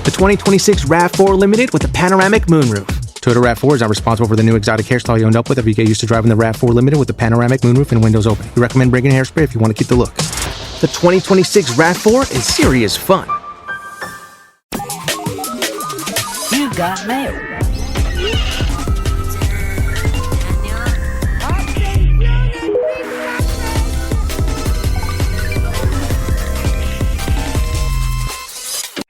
The 2026 RAV4 Limited with a panoramic moonroof. Toyota RAV4 is not responsible for the new exotic hairstyle you end up with if you get used to driving the RAV4 Limited with the panoramic moonroof and windows open. We recommend bringing hairspray if you want to keep the look. The 2026 RAV4 is serious fun. You got mail.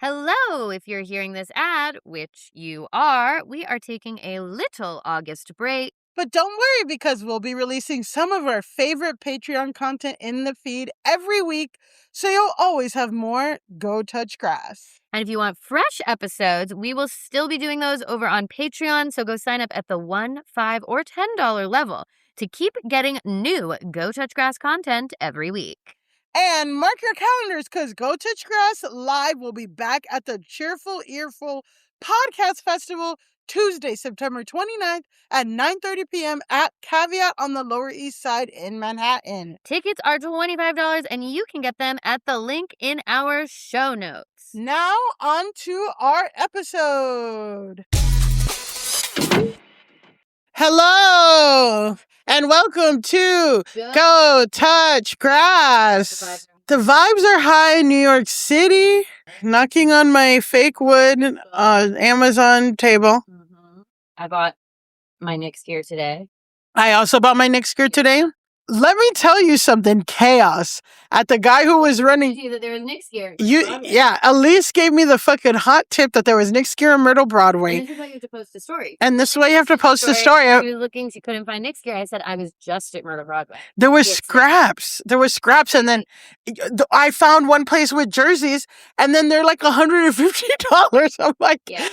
Hello, if you're hearing this ad, which you are, we are taking a little August break. But don't worry, because we'll be releasing some of our favorite Patreon content in the feed every week, so you'll always have more Go Touch Grass. And if you want fresh episodes, we will still be doing those over on Patreon, so go sign up at the $1, $5, or $10 level to keep getting new Go Touch Grass content every week. And mark your calendars, because Go Touch Grass Live will be back at the Cheerful Earful Podcast Festival Tuesday, September 29th at 9:30 p.m. at Caveat on the Lower East Side in Manhattan. Tickets are $25, and you can get them at the link in our show notes. Now, on to our episode. Hello, and welcome to Go Touch Grass. The vibes are high in New York City. Knocking on my fake wood Amazon table. Mm-hmm. I bought my Knicks gear today. I also bought my Knicks gear today. Let me tell you something. Chaos at the guy who was running. You that there was Knicks gear. Yeah. Elise gave me the fucking hot tip that there was Knicks gear on Myrtle Broadway. And this is why you have to post a story. And this is why you have to post a story. She was looking. She couldn't find Knicks gear. I said I was just at Myrtle Broadway. There was scraps. There was scraps, and then I found one place with jerseys, and then they're like $150. I'm like, yeah.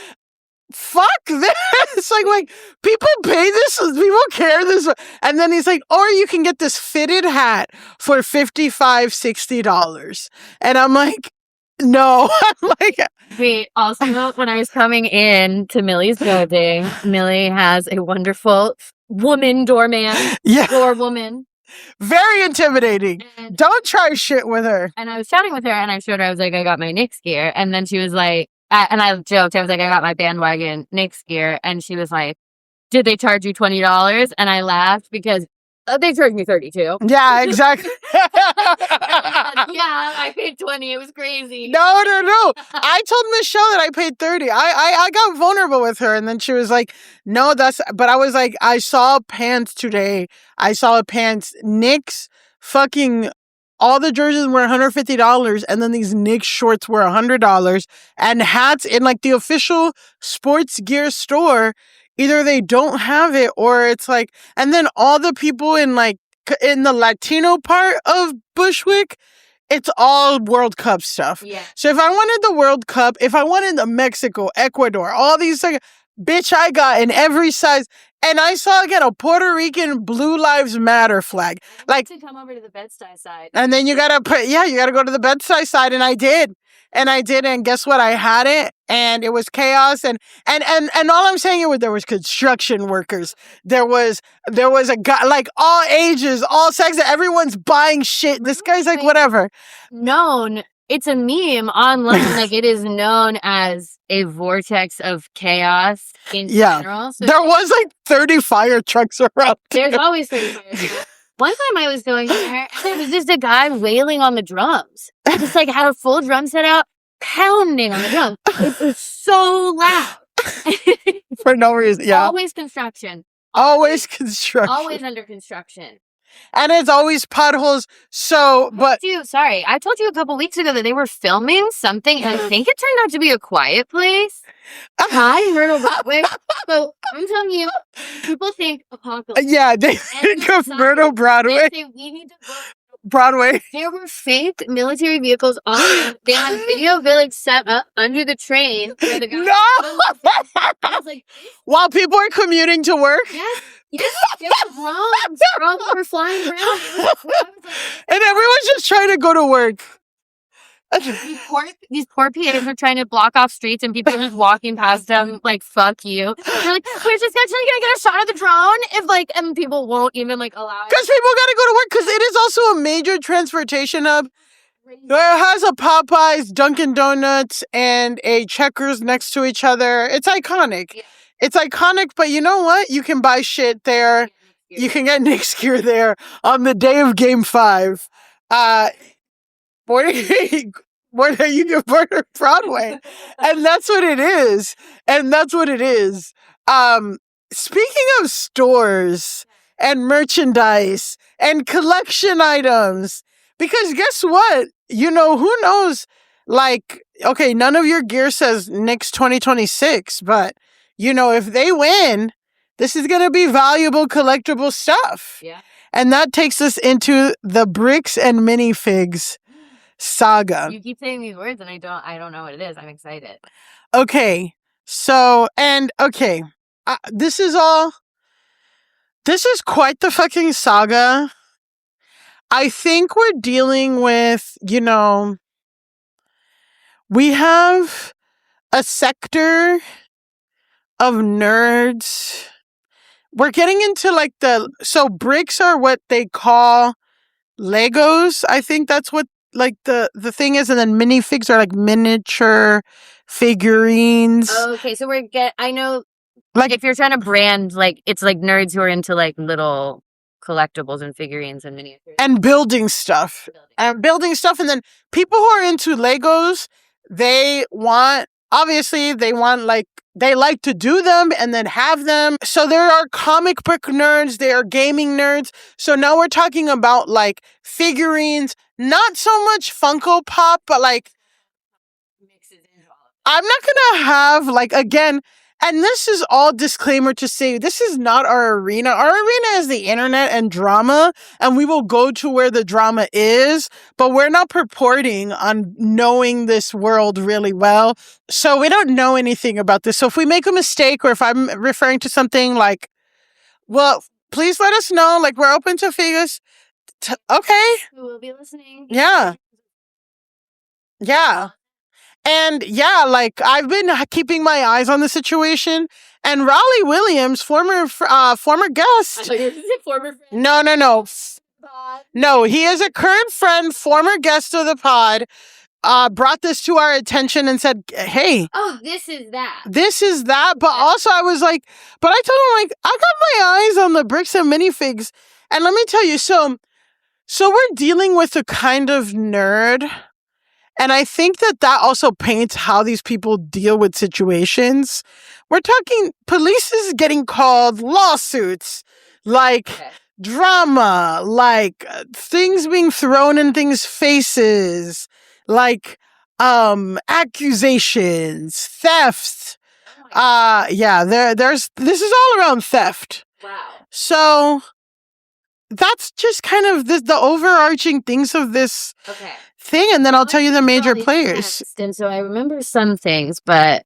Fuck this. Like people pay this, people care this. And then he's like, or you can get this fitted hat for $55, $60. And I'm like, no. I'm like, wait, also when I was coming in to Millie's building, Millie has a wonderful woman doorman. Yeah. Door woman. Very intimidating. And don't try shit with her. And I was chatting with her, and I showed her, I was like, I got my Knicks gear. And then she was like, and I joked, I was like, I got my bandwagon Knicks gear. And she was like, did they charge you $20? And I laughed because they charged me $32. Yeah, exactly. Yeah, I paid $20. It was crazy. No. I told Michelle that I paid $30. I got vulnerable with her, and then she was like, no, but I was like, I saw pants today. I saw pants. Knicks fucking... all the jerseys were $150, and then these Knicks shorts were $100, and hats in like the official sports gear store, either they don't have it or it's like, and then all the people in like in the Latino part of Bushwick, it's all World Cup stuff. Yeah. So if I wanted the World Cup, if I wanted the Mexico, Ecuador, all these like, bitch, I got in every size. And I saw again a Puerto Rican Blue Lives Matter flag. Like to come over to the Bed-Stuy side. And then you gotta go to the Bed-Stuy side, and I did. And guess what? I had it, and it was chaos. And all I'm saying is there was construction workers. There was a guy, like all ages, all sexes, everyone's buying shit. This guy's like, whatever. It's a meme online. Like, it is known as a vortex of chaos in general. So there was like 30 fire trucks around. There's always 30 fire trucks. One time I was going there, and there was just a guy wailing on the drums. Just like had a full drum set out, pounding on the drums. It was so loud. For no reason, yeah. Always construction. Always construction. Always under construction. And it's always potholes. So, but... Sorry, I told you a couple weeks ago that they were filming something, and I think it turned out to be A Quiet Place. Hi, Myrtle Broadway. So, I'm telling you, people think apocalypse. Yeah, they think of Myrtle Broadway. They say we need to go Broadway. There were fake military vehicles all around. They had a video village set up under the train. Where the guy I was like, while people are commuting to work? Yes, there were drones were flying around. And everyone's just trying to go to work. These poor PAs are trying to block off streets, and people are just walking past them like, fuck you. They're like, we're just actually gonna get a shot of the drone and people won't even allow it. Because people gotta go to work, because it is also a major transportation hub. It has a Popeyes, Dunkin' Donuts, and a Checkers next to each other. It's iconic. Yeah. It's iconic, but you know what? You can buy shit there. You can get Knicks gear there on the day of Game 5. Border, you can border Broadway. And that's what it is. And that's what it is. Speaking of stores and merchandise and collection items, because guess what? You know, who knows? Like, okay, none of your gear says Knicks 2026, but you know, if they win, this is going to be valuable collectible stuff. Yeah. And that takes us into the Bricks and Minifigs saga. You keep saying these words and I don't know what it is. I'm excited. Okay. So, and okay. This is quite the fucking saga. I think we're dealing with, you know, we have a sector of nerds. We're getting into like so bricks are what they call Legos. I think that's what like the thing is. And then minifigs are like miniature figurines. Okay, so I know Like, if you're trying to brand, like, it's like nerds who are into like little collectibles and figurines and miniatures. and building stuff. And then people who are into Legos, they like to do them and then have them. So there are comic book nerds, there are gaming nerds. So now we're talking about like figurines, not so much Funko Pop, but like I'm not gonna have like, again, and this is all disclaimer to say, this is not our arena. Our arena is the internet and drama, and we will go to where the drama is, but we're not purporting on knowing this world really well. So we don't know anything about this. So if we make a mistake or if I'm referring to something like, well, please let us know. Like, we're open to figures. Okay. We will be listening. Yeah. Yeah. And yeah, like I've been keeping my eyes on the situation. And Raleigh Williams, former guest. I thought you were gonna say former friend. No. No, he is a current friend, former guest of the pod. Brought this to our attention and said, "Hey, oh, this is that." But also, I was like, but I told him, like, I got my eyes on the Bricks and Minifigs, and let me tell you, so we're dealing with a kind of nerd. And I think that also paints how these people deal with situations. We're talking police is getting called, lawsuits, like drama, like things being thrown in things' faces, like accusations, theft. This is all around theft. Wow. So that's just kind of the overarching things of this thing, and then I'll tell you the major players. And so I remember some things, but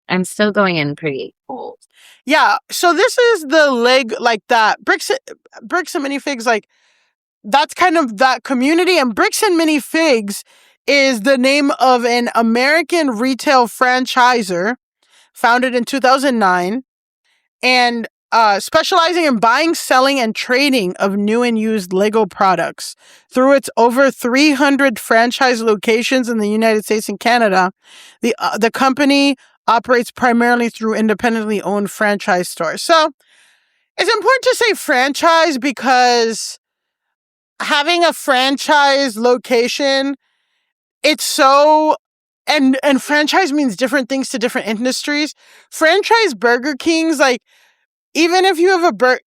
I'm still going in pretty old. Yeah, so this is the like that Bricks and Minifigs, like that's kind of that community, and Bricks and Minifigs is the name of an American retail franchisor founded in 2009, and specializing in buying, selling, and trading of new and used Lego products. Through its over 300 franchise locations in the United States and Canada, the company operates primarily through independently owned franchise stores. So it's important to say franchise because having a franchise location, it's so... And franchise means different things to different industries. Franchise Burger Kings, like, even if you have a Burger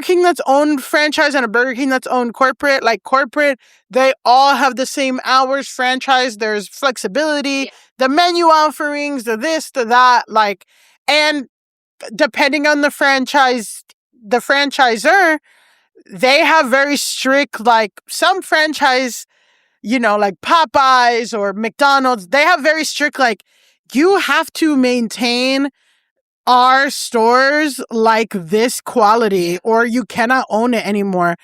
King that's owned franchise and a Burger King that's owned corporate, like corporate, they all have the same hours. Franchise, there's flexibility, the menu offerings, the this, the that, like, and depending on the franchisor, they have very strict, like some franchise, like Popeyes or McDonald's, they have very strict, like, you have to maintain our stores like this quality or you cannot own it anymore.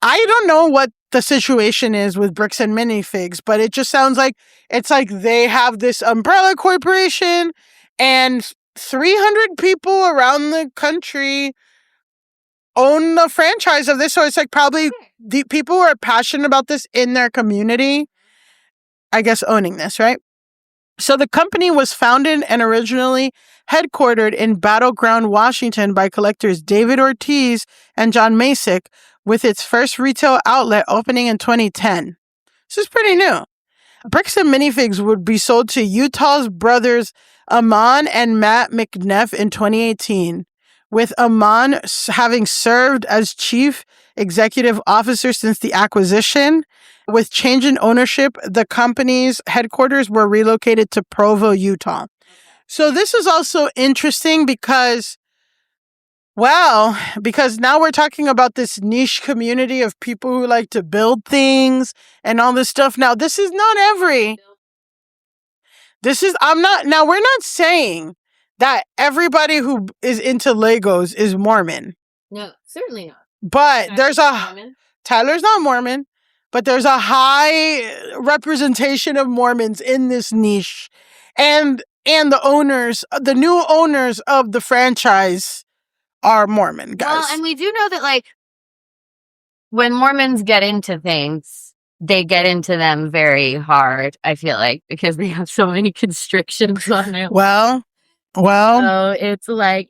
I don't know what the situation is with Bricks and Minifigs, but it just sounds like it's like they have this umbrella corporation and 300 people around the country own the franchise of this. So it's like probably the people who are passionate about this in their community I guess, owning this, right? So the company was founded and originally headquartered in Battleground, Washington by collectors David Ortiz and John Masick, with its first retail outlet opening in 2010. This is pretty new. Bricks and Minifigs would be sold to Utah's brothers Amon and Matt McNeff in 2018, with Amon having served as chief executive officer since the acquisition. With change in ownership, the company's headquarters were relocated to Provo, Utah. So this is also interesting because now we're talking about this niche community of people who like to build things and all this stuff. Now, this is not we're not saying that everybody who is into Legos is Mormon. No, certainly not. But Tyler's not Mormon, but there's a high representation of Mormons in this niche. And the new owners of the franchise are Mormon guys. Well, and we do know that, like, when Mormons get into things, they get into them very hard, I feel like, because they have so many constrictions on it. Well. So it's like,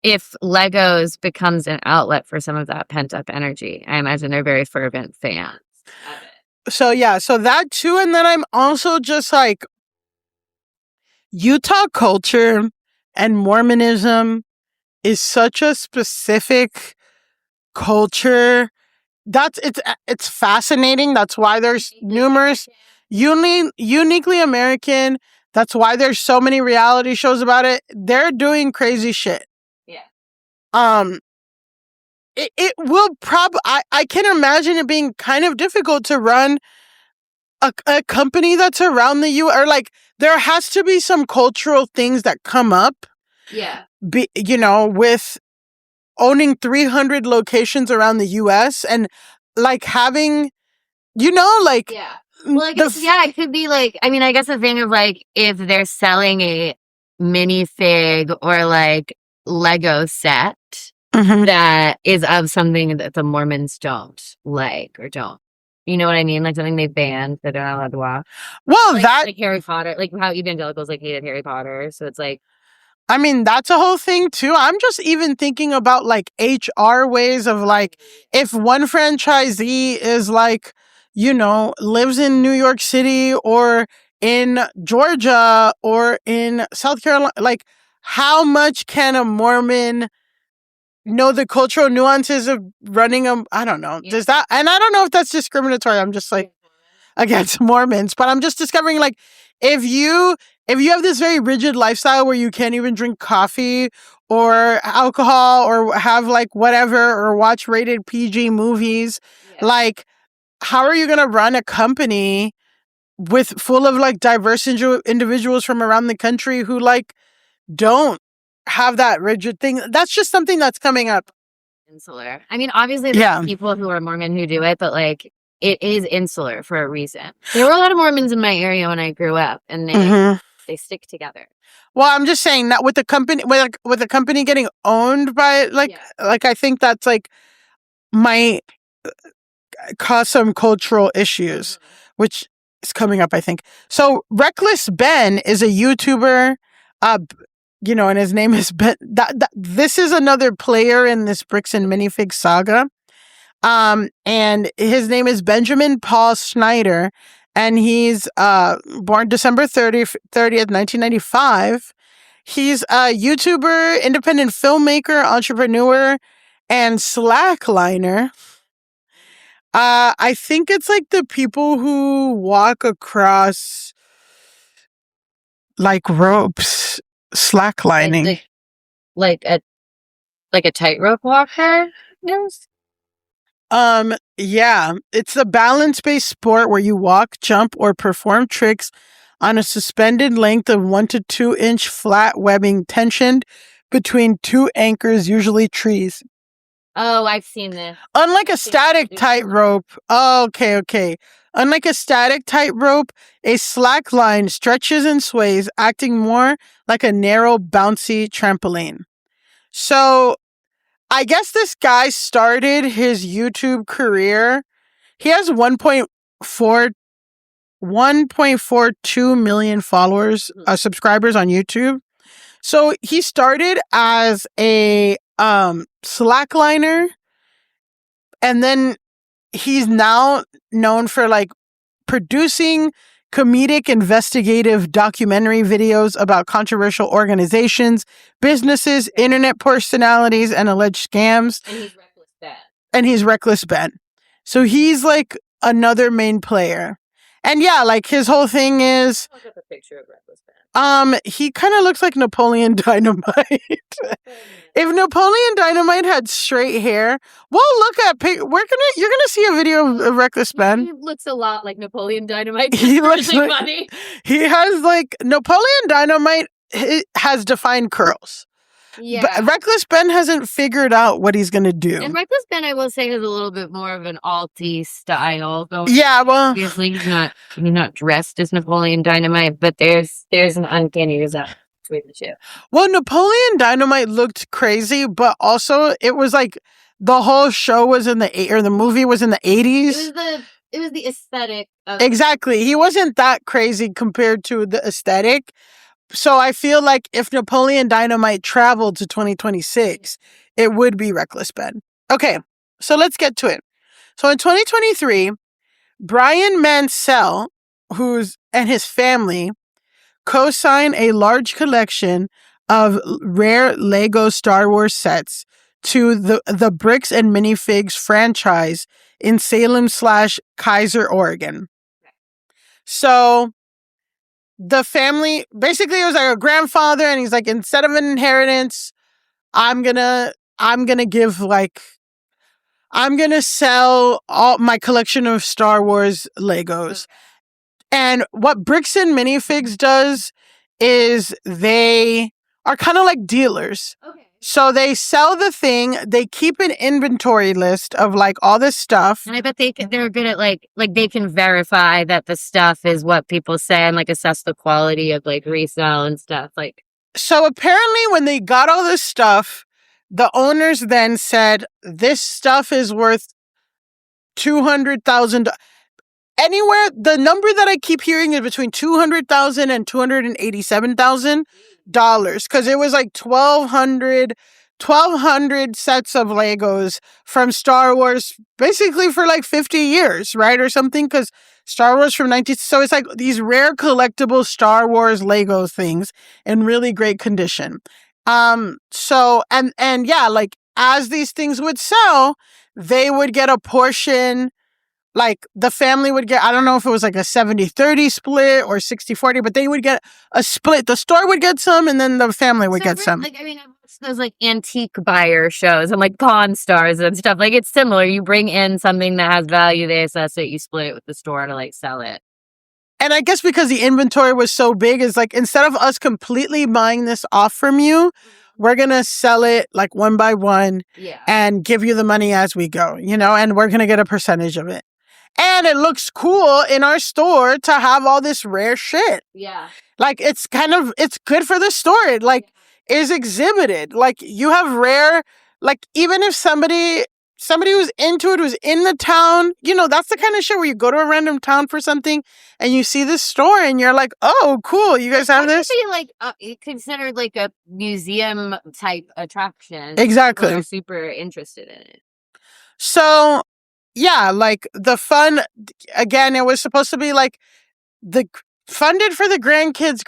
if Legos becomes an outlet for some of that pent-up energy, I imagine they're very fervent fans of it. So, yeah, so that too. And then I'm also just like, Utah culture and Mormonism is such a specific culture. It's fascinating. That's why there's numerous uniquely American. That's why there's so many reality shows about it. They're doing crazy shit. Yeah. It will I can imagine it being kind of difficult to run a company that's around the U, or like there has to be some cultural things that come up. Yeah. With owning 300 locations around the US and like having, like. Yeah. Well, it could be like, I mean, I guess the thing of like, if they're selling a minifig or like Lego set that is of something that the Mormons don't like or don't. You know what I mean? Like something they banned that they're not allowed to watch. Well, like Harry Potter, like how evangelicals like hated Harry Potter. So it's like, I mean, that's a whole thing too. I'm just even thinking about like HR ways of like, if one franchisee is like, lives in New York City or in Georgia or in South Carolina, like how much can a Mormon know the cultural nuances of running I don't know. Yeah. Does that, and I don't know if that's discriminatory. I'm just like against Mormons, but I'm just discovering like, if you have this very rigid lifestyle where you can't even drink coffee or alcohol or have like whatever or watch rated PG movies, like how are you going to run a company full of like diverse individuals from around the country who like don't have that rigid thing? That's just something that's coming up. Insular. I mean, obviously there's people who are Mormon who do it, but like it is insular for a reason. There were a lot of Mormons in my area when I grew up, and they stick together. Well, I'm just saying that with the company, with the company getting owned by like I think that's like might cause some cultural issues, which is coming up, I think. So Reckless Ben is a YouTuber, and his name is Ben. This is another player in this Bricks and Minifig saga. And his name is Benjamin Paul Schneider, and he's born December 30th, 1995. He's a YouTuber, independent filmmaker, entrepreneur, and slackliner. I think it's like the people who walk across like ropes, slacklining. Like a tightrope walker? Yes. Yeah, it's a balance-based sport where you walk, jump, or perform tricks on a suspended length of 1 to 2 inch flat webbing tensioned between two anchors, usually trees. Oh, I've seen this. Unlike a static tightrope. Oh, okay. Unlike a static tightrope, a slack line stretches and sways, acting more like a narrow, bouncy trampoline. So, I guess this guy started his YouTube career. He has 4 1.42 million followers, subscribers on YouTube. So he started as a slackliner, and then he's now known for like producing comedic investigative documentary videos about controversial organizations, businesses, internet personalities, and alleged scams. And he's Reckless Ben. And he's Reckless Ben. So he's like another main player. And yeah, like his whole thing is Look up a picture of Reckless Ben. he kind of looks like Napoleon Dynamite. If Napoleon Dynamite had straight hair, well, look at you're gonna see a video of Reckless Ben. He looks a lot like Napoleon Dynamite. He looks really like funny. He has like Napoleon Dynamite has defined curls. Yeah. But Reckless Ben hasn't figured out what he's gonna do. And Reckless Ben, I will say, has a little bit more of an alty style going. Yeah, well, obviously he's not dressed as Napoleon Dynamite, but there's an uncanny resemblance between the two. Well, Napoleon Dynamite looked crazy, but also it was like the whole show was in the movie was in the 80s. It was the aesthetic of Exactly. He wasn't that crazy compared to the aesthetic. So I feel like if Napoleon Dynamite traveled to 2026, it would be Reckless Ben. Okay, so let's get to it. So in 2023, Brian Mansell, and his family co-signed a large collection of rare Lego Star Wars sets to the Bricks and Minifigs franchise in Salem/Kaiser, Oregon. So the family, basically it was like a grandfather, and he's like, instead of an inheritance, I'm gonna sell all my collection of Star Wars Legos. And what Bricks and Minifigs does is they are kind of like dealers. Okay. So they sell the thing, they keep an inventory list of like all this stuff. And I bet they're good at like they can verify that the stuff is what people say and like assess the quality of like resale and stuff. Like, so apparently when they got all this stuff, the owners then said, this stuff is worth $200,000. Anywhere, the number that I keep hearing is between $200,000 and $287,000, because it was like 1,200 sets of Legos from Star Wars, basically for like 50 years, right, or something, because Star Wars from 19... So it's like these rare collectible Star Wars Lego things in really great condition. So, and yeah, like, as these things would sell, they would get a portion. Like, the family would get, I don't know if it was like a 70-30 split or 60-40, but they would get a split. The store would get some, and then the family would get some. Like, I mean, I've watched those like antique buyer shows and like Pawn Stars and stuff. Like, it's similar. You bring in something that has value, they assess it, you split it with the store to like sell it. And I guess because the inventory was so big, is like, instead of us completely buying this off from you, we're going to sell it like one by one and give you the money as we go, and we're going to get a percentage of it. And it looks cool in our store to have all this rare shit. Yeah. Like, it's good for the store. It like is exhibited. Like, you have rare, like, even if somebody who's into it, who's in the town, that's the kind of shit where you go to a random town for something and you see this store and you're like, oh, cool, you guys have this? Be like considered like a museum type attraction. Exactly. People are super interested in it. So, yeah, like, the fun, again, it was supposed to be like funded for the grandkids'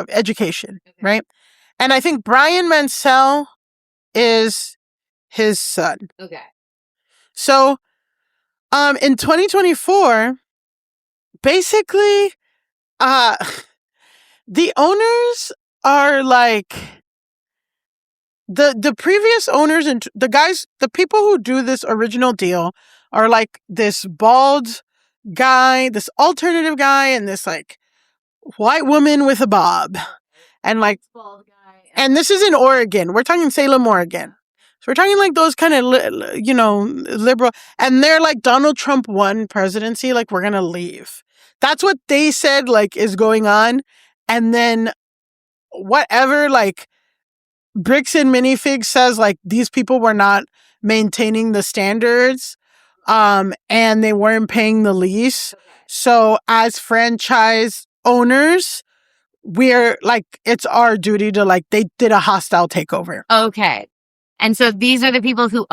education, right? And I think Brian Mansell is his son. Okay. So, in 2024, basically, the owners are like, the previous owners and the people who do this original deal are like this bald guy, this alternative guy, and this like white woman with a bob. And like, Bald guy. and this is in Oregon. We're talking Salem, Oregon. So we're talking like those kind of, liberal. And they're like, Donald Trump won presidency. Like, we're going to leave. That's what they said, like, is going on. And then whatever, like, Bricks and Minifigs says, like, these people were not maintaining the standards. and they weren't paying the lease. So as franchise owners, we're like, it's our duty to like, they did a hostile takeover. Okay. And so these are the people who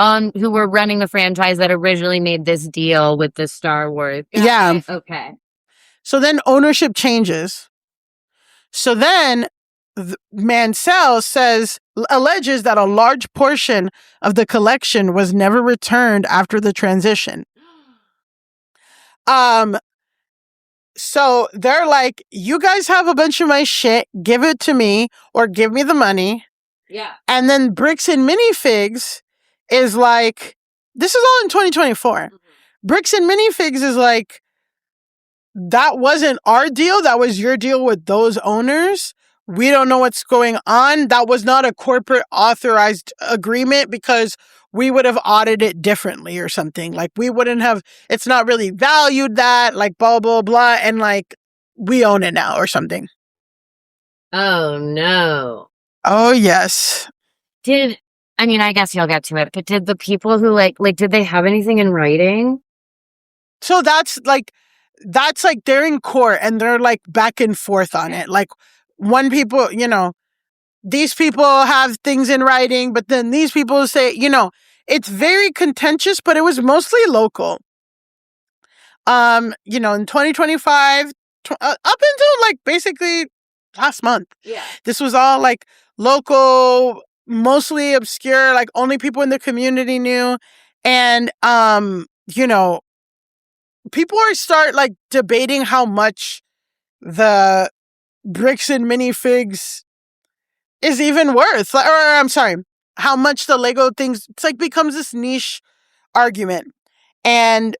were running the franchise that originally made this deal with the Star Wars. Yeah. Okay. So then ownership changes. So then Mansell alleges that a large portion of the collection was never returned after the transition. So they're like, you guys have a bunch of my shit, give it to me or give me the money. Yeah. And then Bricks and Minifigs is like, this is all in 2024. Mm-hmm. Bricks and Minifigs is like, that wasn't our deal. That was your deal with those owners. We don't know what's going on. That was not a corporate authorized agreement because we would have audited it differently or something. Like we wouldn't have, it's not really valued that, like blah, blah, blah. And like, we own it now or something. Oh, no. Oh, yes. I guess you'll get to it, but did the people who did they have anything in writing? So that's like they're in court and they're like back and forth on it. Like one people, these people have things in writing, but then these people say, it's very contentious, but it was mostly local. In 2025, up until like basically last month. Yeah. This was all like local, mostly obscure, like only people in the community knew. And, people start like debating how much the Bricks and Minifigs is even worth, or I'm sorry, how much the Lego things, it's like becomes this niche argument. And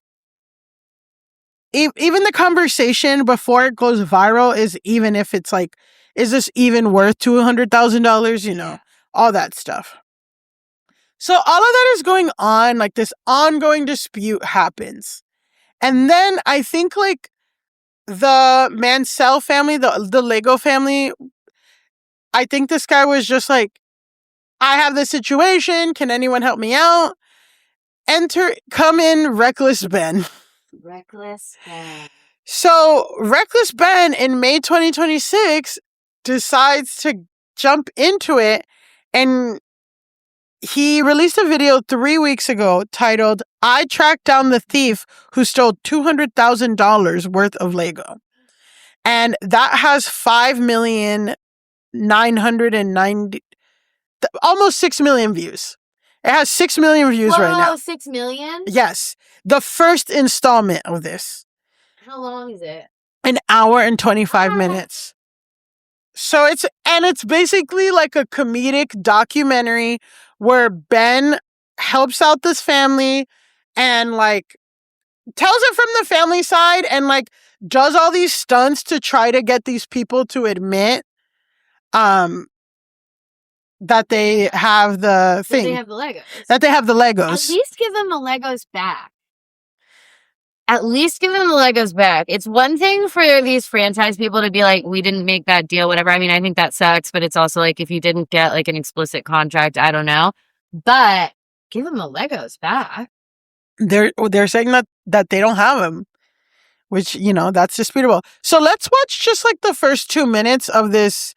even the conversation before it goes viral is even if it's like, is this even worth $200,000? All that stuff. So all of that is going on, like this ongoing dispute happens. And then I think like the Mansell family, the Lego family, I think this guy was just like, I have this situation. Can anyone help me out? Come in Reckless Ben. Reckless Ben. So Reckless Ben in May 2026 decides to jump into it, and he released a video 3 weeks ago titled, I tracked down the thief who stole $200,000 worth of Lego. And that has 5,990,000, almost 6 million views. It has 6 million views right now. 6 million? Yes. The first installment of this. How long is it? An hour and 25 minutes. So it's basically like a comedic documentary where Ben helps out this family and like tells it from the family side and like does all these stunts to try to get these people to admit that they have the thing. That they have the Legos. That they have the Legos. At least give them the Legos back. At least give them the Legos back. It's one thing for these franchise people to be like, we didn't make that deal, whatever. I mean, I think that sucks, but it's also like if you didn't get like an explicit contract, I don't know. But give them the Legos back. They're saying that they don't have them, which, that's disputable. So let's watch just like the first 2 minutes of this.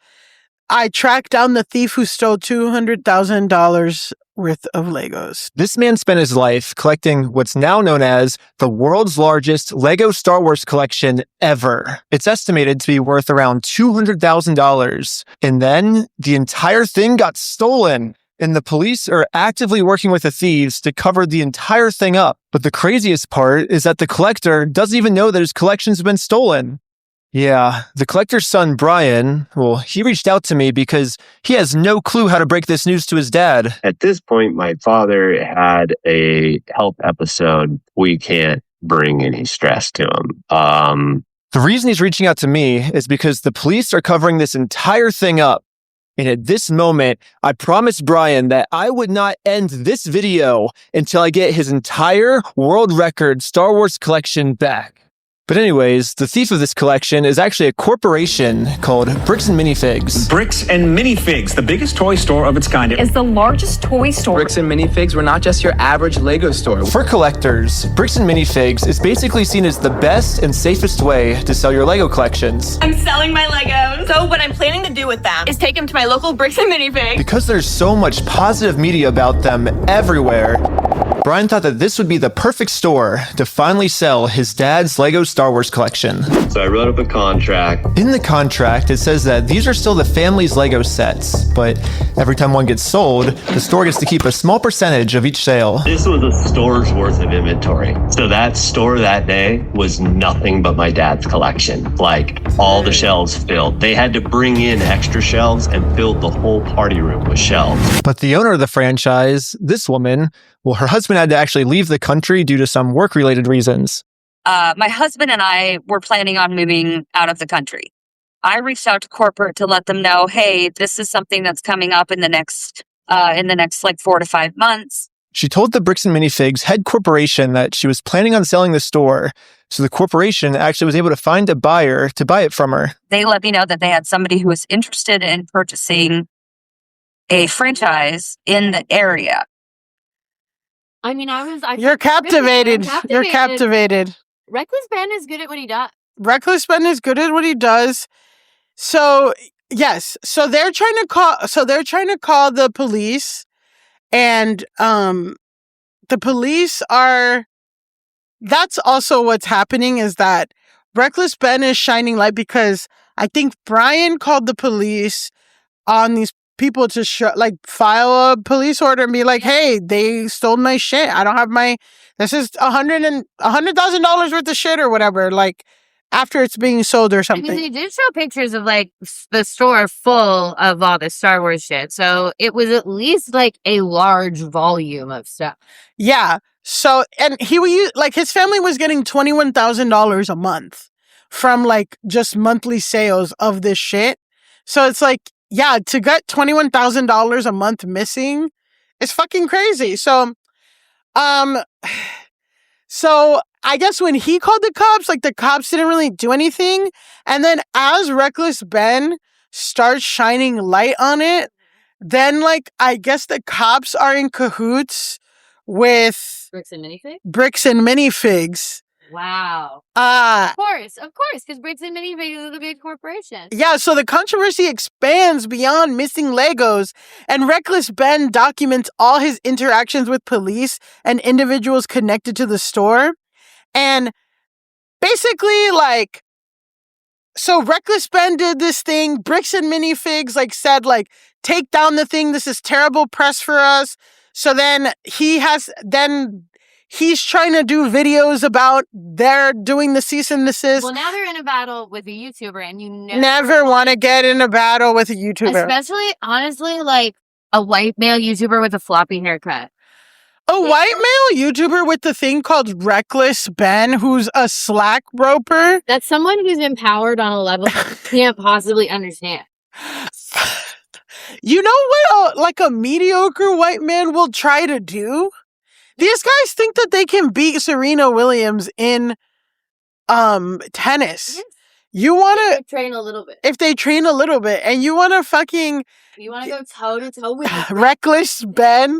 I tracked down the thief who stole $200,000 worth of Legos. This man spent his life collecting what's now known as the world's largest Lego Star Wars collection ever. It's estimated to be worth around $200,000. And then the entire thing got stolen. And the police are actively working with the thieves to cover the entire thing up. But the craziest part is that the collector doesn't even know that his collection's been stolen. Yeah, the collector's son, Brian, he reached out to me because he has no clue how to break this news to his dad. At this point, my father had a health episode. We can't bring any stress to him. The reason he's reaching out to me is because the police are covering this entire thing up. And at this moment, I promised Brian that I would not end this video until I get his entire world record Star Wars collection back. But anyways, the thief of this collection is actually a corporation called Bricks and Minifigs. Bricks and Minifigs, the biggest toy store of its kind. Is the largest toy store. Bricks and Minifigs were not just your average Lego store. For collectors, Bricks and Minifigs is basically seen as the best and safest way to sell your Lego collections. I'm selling my Legos. So what I'm planning to do with them is take them to my local Bricks and Minifigs. Because there's so much positive media about them everywhere, Brian thought that this would be the perfect store to finally sell his dad's Lego Star Wars collection. So I wrote up a contract. In the contract, it says that these are still the family's Lego sets, but every time one gets sold, the store gets to keep a small percentage of each sale. This was a store's worth of inventory. So that store that day was nothing but my dad's collection. Like, all the shelves filled. They had to bring in extra shelves and fill the whole party room with shelves. But the owner of the franchise, this woman, well, her husband had to actually leave the country due to some work-related reasons. My husband and I were planning on moving out of the country. I reached out to corporate to let them know, hey, this is something that's coming up in the next like 4 to 5 months. She told the Bricks and Minifigs head corporation that she was planning on selling the store, so the corporation actually was able to find a buyer to buy it from her. They let me know that they had somebody who was interested in purchasing a franchise in the area. I mean, You're captivated. You're captivated. Reckless Ben is good at what he does. Reckless Ben is good at what he does. So yes, so they're trying to call the police, and the police are. That's also what's happening, is that Reckless Ben is shining light because I think Brian called the police on these people to file a police order and be like, hey, they stole my shit. I don't have this is $100,000 worth of shit or whatever, like, after it's being sold or something. Because he did show pictures of like the store full of all the Star Wars shit. So it was at least like a large volume of stuff. Yeah. So, and he would use, like, his family was getting $21,000 a month from like just monthly sales of this shit. So it's like, yeah, to get $21,000 a month missing is fucking crazy. So I guess when he called the cops, like, the cops didn't really do anything. And then as Reckless Ben starts shining light on it, then, like, I guess the cops are in cahoots with Bricks and Minifigs? Bricks and Minifigs. Wow. Of course, because Bricks and Minifigs is a big corporation. Yeah, so the controversy expands beyond missing Legos, and Reckless Ben documents all his interactions with police and individuals connected to the store. And basically, like, so Reckless Ben did this thing. Bricks and Minifigs, like, said, like, take down the thing. This is terrible press for us. So then he's trying to do videos about they're doing the cease and desist. Well, now they're in a battle with a YouTuber, and you never want to get in a battle with a YouTuber. Especially, honestly, like a white male YouTuber with a floppy haircut. A white male YouTuber with the thing called Reckless Ben, who's a slack roper. That's someone who's empowered on a level that you can't possibly understand. You know what a mediocre white man will try to do? These guys think that they can beat Serena Williams in tennis. Yes. You want to train a little bit. If they train a little bit, and you want to you want to go toe to toe with Reckless Ben.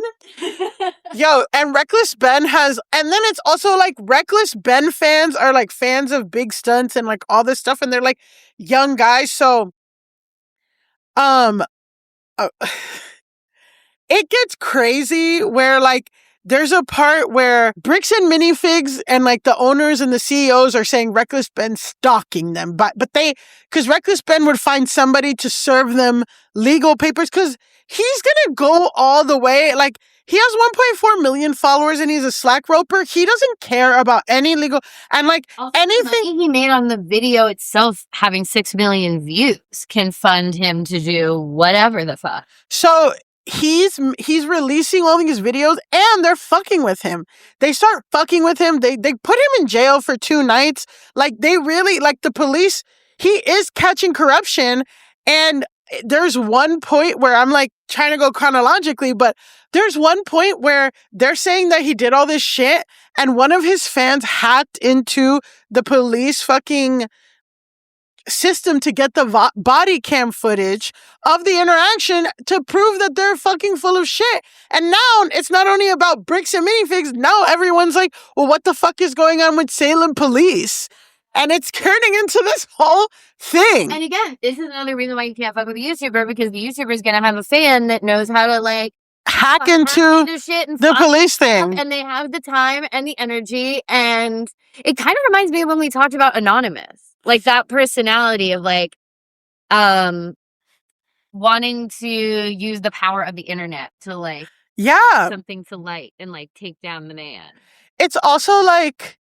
Yo, and Reckless Ben and then it's also like Reckless Ben fans are like fans of big stunts and like all this stuff, and they're like young guys. So, it gets crazy where, like, there's a part where Bricks and Minifigs and, like, the owners and the CEOs are saying Reckless Ben's stalking them. But because Reckless Ben would find somebody to serve them legal papers, because he's gonna go all the way. Like, he has 1.4 million followers and he's a slack roper. He doesn't care about any legal, and like also, anything the money he made on the video itself having 6 million views can fund him to do whatever the fuck. So he's releasing all these videos and they're fucking with him. They start fucking with him. They put him in jail for 2 nights. Like, they really, like, the police, he is catching corruption. And there's one point where I'm like trying to go chronologically, but there's one point where they're saying that he did all this shit and one of his fans hacked into the police fucking system to get the body cam footage of the interaction to prove that they're fucking full of shit. And now it's not only about Bricks and Minifigs. Now everyone's like, well, what the fuck is going on with Salem police? And it's turning into this whole thing. And again, this is another reason why you can't fuck with a YouTuber, because the YouTuber is going to have a fan that knows how to like hack into shit and the police thing. And they have the time and the energy. And it kind of reminds me of when we talked about Anonymous. Like that personality of like wanting to use the power of the internet to like something to light and like take down the man. It's also like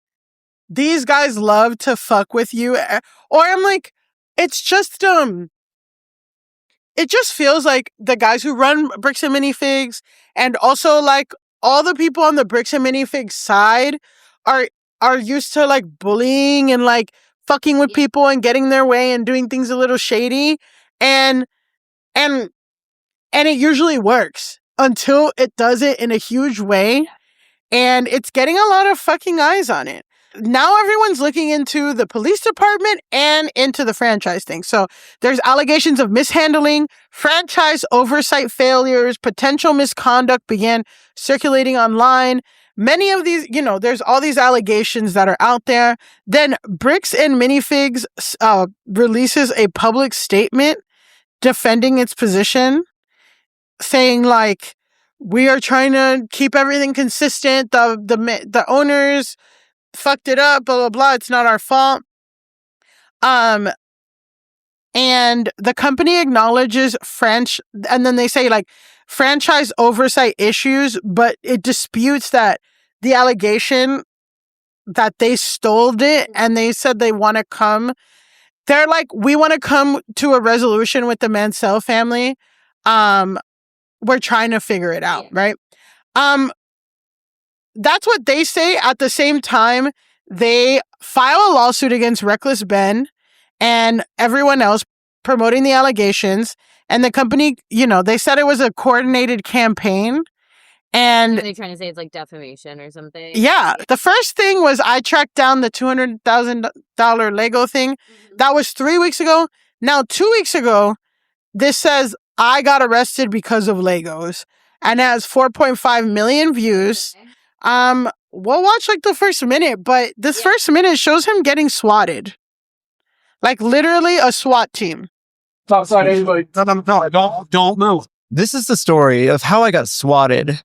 these guys love to fuck with you, or I'm like, it's just it just feels like the guys who run Bricks and Minifigs and also like all the people on the Bricks and Minifigs side are used to like bullying and like fucking with people and getting their way and doing things a little shady, and it usually works until it does it in a huge way, and it's getting a lot of fucking eyes on it. Now everyone's looking into the police department and into the franchise thing. So there's allegations of mishandling, franchise oversight failures, potential misconduct began circulating online. Many of these, there's all these allegations that are out there. Then Bricks and Minifigs releases a public statement defending its position, saying like, we are trying to keep everything consistent. The owners fucked it up, blah, blah, blah. It's not our fault. And the company acknowledges and then they say like franchise oversight issues, but it disputes that the allegation that they stole it, and they said they want to come. They're like, we want to come to a resolution with the Mansell family. We're trying to figure it out, right? That's what they say. At the same time, they file a lawsuit against Reckless Ben and everyone else promoting the allegations. And the company, they said it was a coordinated campaign. And are they trying to say it's like defamation or something? Yeah. The first thing was I tracked down the $200,000 Lego thing. Mm-hmm. That was 3 weeks ago. Now, 2 weeks ago, this says I got arrested because of Legos. And it has 4.5 million views. Okay. We'll watch like the first minute, but this first minute shows him getting swatted. Like literally a SWAT team. Outside anybody. No, don't move. This is the story of how I got swatted,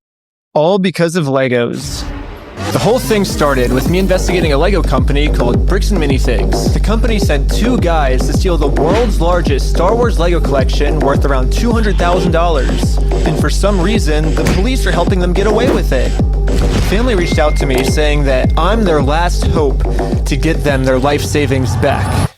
all because of Legos. The whole thing started with me investigating a Lego company called Bricks and Minifigs. The company sent 2 guys to steal the world's largest Star Wars Lego collection worth around $200,000. And for some reason, the police are helping them get away with it. The family reached out to me saying that I'm their last hope to get them their life savings back.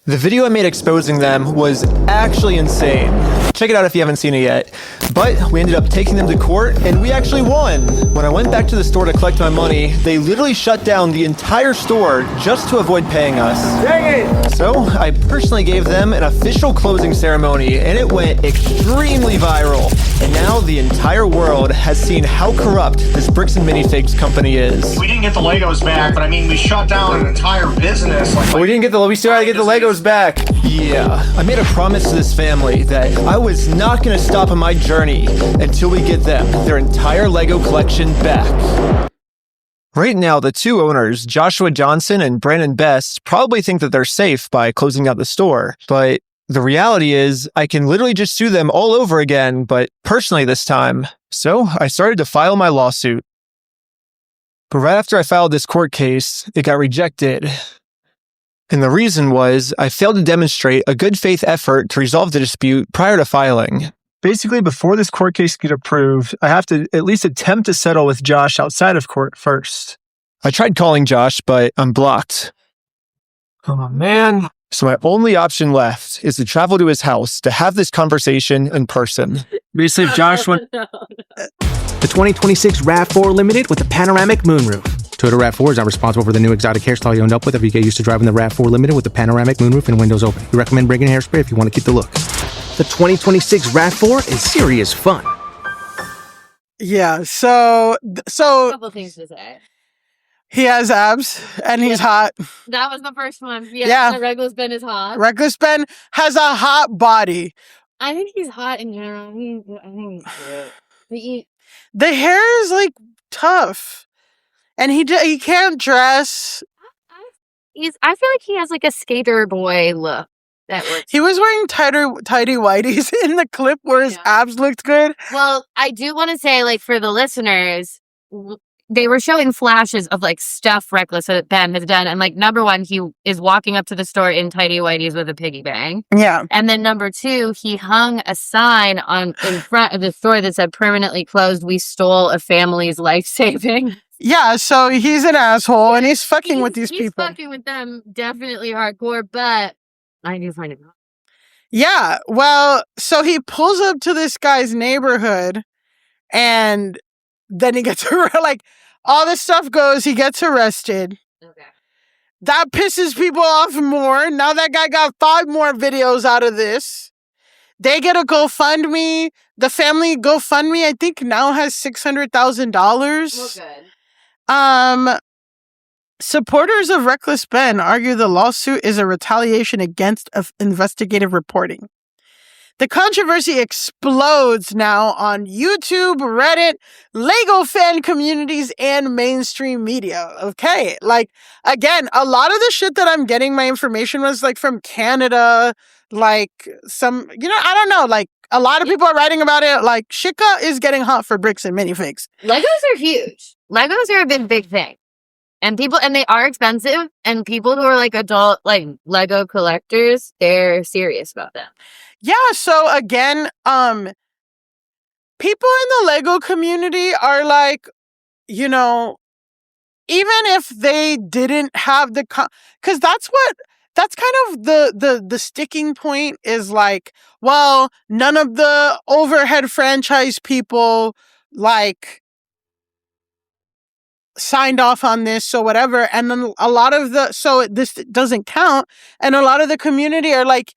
The video I made exposing them was actually insane. Check it out if you haven't seen it yet. But we ended up taking them to court, and we actually won. When I went back to the store to collect my money, they literally shut down the entire store just to avoid paying us. Dang it! So I personally gave them an official closing ceremony, and it went extremely viral. And now the entire world has seen how corrupt this Bricks and Minifigs company is. We didn't get the Legos back, but I mean, we shut down an entire business. We still gotta get the Legos back. Yeah, I made a promise to this family that I was not gonna stop on my journey until we get them their entire Lego collection back. Right now, the 2 owners, Joshua Johnson and Brandon Best, probably think that they're safe by closing out the store. But the reality is, I can literally just sue them all over again, but personally this time. So I started to file my lawsuit. But right after I filed this court case, it got rejected. And the reason was I failed to demonstrate a good faith effort to resolve the dispute prior to filing. Basically, before this court case gets approved, I have to at least attempt to settle with Josh outside of court first. I tried calling Josh, but I'm blocked. Oh, man. So my only option left is to travel to his house to have this conversation in person. Basically, if Josh went... The 2026 RAV4 Limited with the panoramic moonroof. Toyota RAV4 is not responsible for the new exotic hairstyle you end up with if you get used to driving the RAV4 Limited with the panoramic moonroof and windows open. We recommend bringing hairspray if you want to keep the look. The 2026 RAV4 is serious fun. Yeah, so a couple things to say. He has abs and he's hot. That was the first one. Yeah. Reckless Ben is hot. Reckless Ben has a hot body. I think he's hot in general. I think he's the hair is like tough, and he can't dress. I feel like he has like a skater boy look. That works. He was wearing tidy whities in the clip where his abs looked good. Well, I do want to say, like, for the listeners, they were showing flashes of like stuff Reckless Ben has done, and like number one, he is walking up to the store in tidy whities with a piggy bank. Yeah, and then number two, he hung a sign in front of the store that said "Permanently closed. We stole a family's life saving." Yeah, so he's an asshole, and he's fucking with these people. He's fucking with them, definitely hardcore, but I do find it. Yeah, well, so he pulls up to this guy's neighborhood, and then he gets like all this stuff goes. He gets arrested. Okay. That pisses people off more. Now that guy got 5 more videos out of this. They get a GoFundMe. The family GoFundMe, I think, now has $600,000. Well, good. Supporters of Reckless Ben argue the lawsuit is a retaliation against investigative reporting. The controversy explodes now on YouTube, Reddit, Lego fan communities, and mainstream media. Okay, like, again, a lot of the shit that I'm getting my information was, like, from Canada, like, some, I don't know, like, a lot of people are writing about it, like, Shika is getting hot for bricks and minifigs. Legos are huge. Legos are a big thing. And they are expensive, and people who are like adult, like Lego collectors, they're serious about them. Yeah, so again, people in the Lego community are like, even if they didn't have because that's kind of the sticking point is like, well, none of the overhead franchise people like signed off on this, so whatever. And then a lot of this doesn't count. And a lot of the community are like,